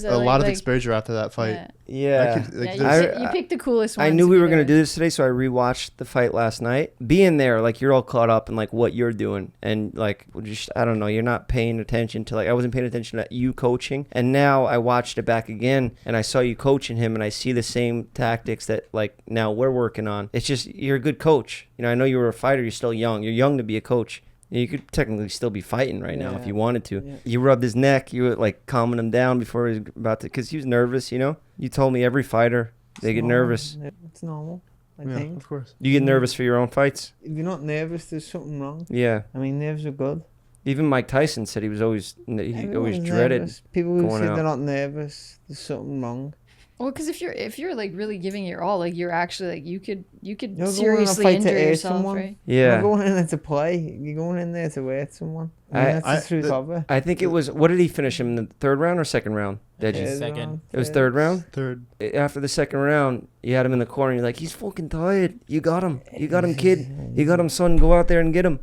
got I a lot of like- exposure after that fight. Yeah. Yeah. You picked the coolest one. I knew we were going to do this today, so I rewatched the fight last night. Being there, like, you're all caught up in, like, what you're doing. And, like, just, I don't know, you're not paying attention to, like, I wasn't paying attention to you coaching. And now I watched it back again, and I saw you coaching him, and I see the same tactics that, like, now we're working on. It's just, you're a good coach. You know, I know you were a fighter. You're still young. You're young to be a coach. You could technically still be fighting right now if you wanted to. Yeah. You rubbed his neck. You were like calming him down before he was about to, because he was nervous, you know? You told me every fighter, they get nervous. It's normal, I Yeah, think. of course. You get nervous for your own fights? If you're not nervous, there's something wrong. Yeah. I mean, nerves are good. Even Mike Tyson said he always Everyone's dreaded nervous. People who going say out. they're not nervous, there's something wrong. Well, because if you're like really giving it your all, like you're actually like you could You're going in a seriously fight to injure hurt yourself, someone. right? Yeah. You're not going in there to play. You're going in there to hurt someone. I mean, that's the truth of it. I think it was, what did he finish him in the third round or second round? Deji? Second. It was third round? Third. After the second round, you had him in the corner. You're like, he's fucking tired. You got him. You got him, kid. You got him, son. Go out there and get him.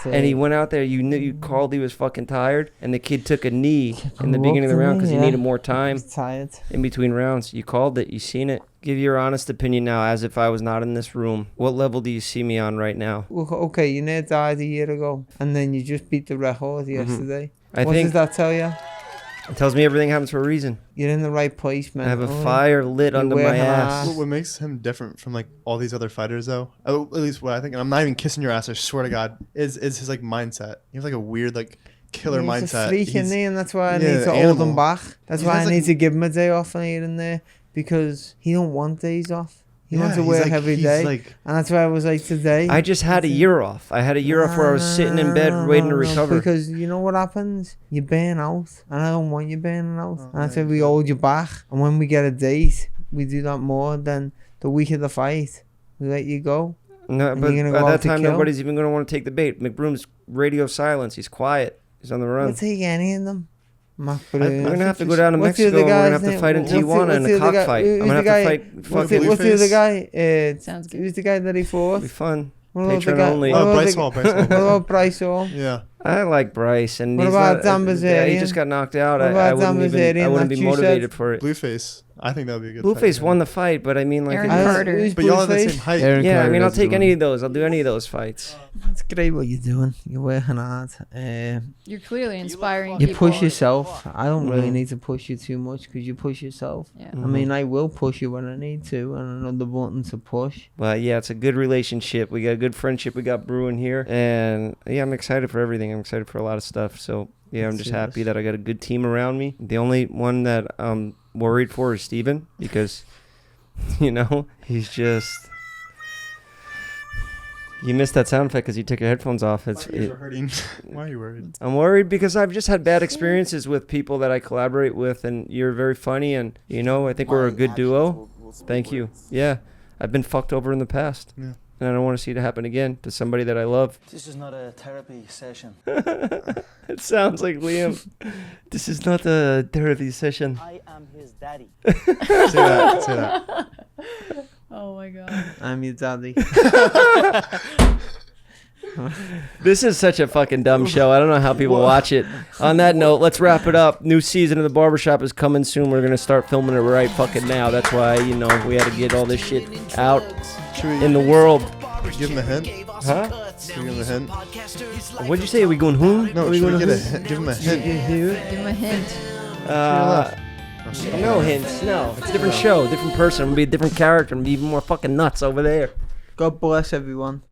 And he went out there. You knew, you called he was fucking tired. And the kid took a knee in the beginning of the round because he needed more time Tired. in between rounds. You called it. You seen it. Give your honest opinion now, as if I was not in this room. What level do you see me on right now? Well, okay, you near died a year ago, and then you just beat the record yesterday. I What think does that tell you? it tells me everything happens for a reason. You're in the right place, man. I have a fire lit under my ass. What makes him different from like all these other fighters, though, at least what I think, and I'm not even kissing your ass, I swear to God, is his like mindset. You have like a weird like killer He's mindset. a freak in there, and that's why I yeah, need to hold animal. him back. That's He why I has, need like- to give him a day off here and there, because he don't want days off. He wants to he's work like- every he's day, like- and that's why I was like today. I just had a year off. I had a year off where I was sitting in bed waiting to recover. Because you know what happens? You burn out, and I don't want you burning out. And that's why we hold you back. And when we get a date, we do that more than the week of the fight. We let you go. No, And but you're at gonna go out that to time, kill? nobody's even going to want to take the bait. McBroom's radio silence. He's quiet. He's on the We'll run. take any of them. I'm going to have to go down to What's the Mexico other and we're going to guy's have to name? fight in What's the- Tijuana what's in the a other guy? cockfight. I'm Who's going to have the to guy? fight What's fucking the other guy? Sounds good. Who's the guy that he fought? be fun. What about the Patreon guy- only. what about Bryce the- Hall. Bryce Hall. What about Bryce Hall? Yeah. I like Bryce. And What he's about not, Dan He Bazarian? just got knocked out. What I about wouldn't Dan even, I Bazarian wouldn't be that you said? motivated for it. Blueface. I think that would be a good. Blueface fight. won the fight, but I mean, like, Aaron it's- Carter. Who's But y'all have the Blueface? same height. Aaron yeah, I Carter mean, I'll does the take one. any of those. I'll do any of those fights. That's great what you're doing. You're working hard. You're clearly inspiring You people. push yourself. I don't really Mhm. need to push you too much because you push yourself. Yeah. I mean, I will push you when I need to, and another button to push. But yeah, it's a good relationship. We got a good friendship. We got brewing here, and yeah, I'm excited for everything. I'm excited for a lot of stuff. So yeah, I'm Let's just do happy this. that I got a good team around me. The only one that I'm worried for is Steven because, you know, he's just. You missed that sound effect because you took your headphones off. My ears are hurting. Why are you worried? I'm worried because I've just had bad experiences with people that I collaborate with, and you're very funny, and you know, I think we're a good duo. Thank you. Yeah, I've been fucked over in the past, Yeah. and I don't want to see it happen again to somebody that I love. This is not a therapy session. It sounds like Liam. This is not a therapy session. I am his daddy. Say that. Say that. Oh my god. I'm your daddy. This is such a fucking dumb show. I don't know how people watch it. On that note, let's wrap it up. New season of The Barbershop is coming soon. We're going to start filming it right fucking now. That's why, you know, we had to get all this shit out in the world. Give him a hint. Huh? Give him a hint. What'd you say? Are we going whom? No, we should we going get a hint? Give him a hint. Give him a hint. No hints. No. It's a different show, different person. I'm going to be a different character. I'm going to be even more fucking nuts over there. God bless everyone.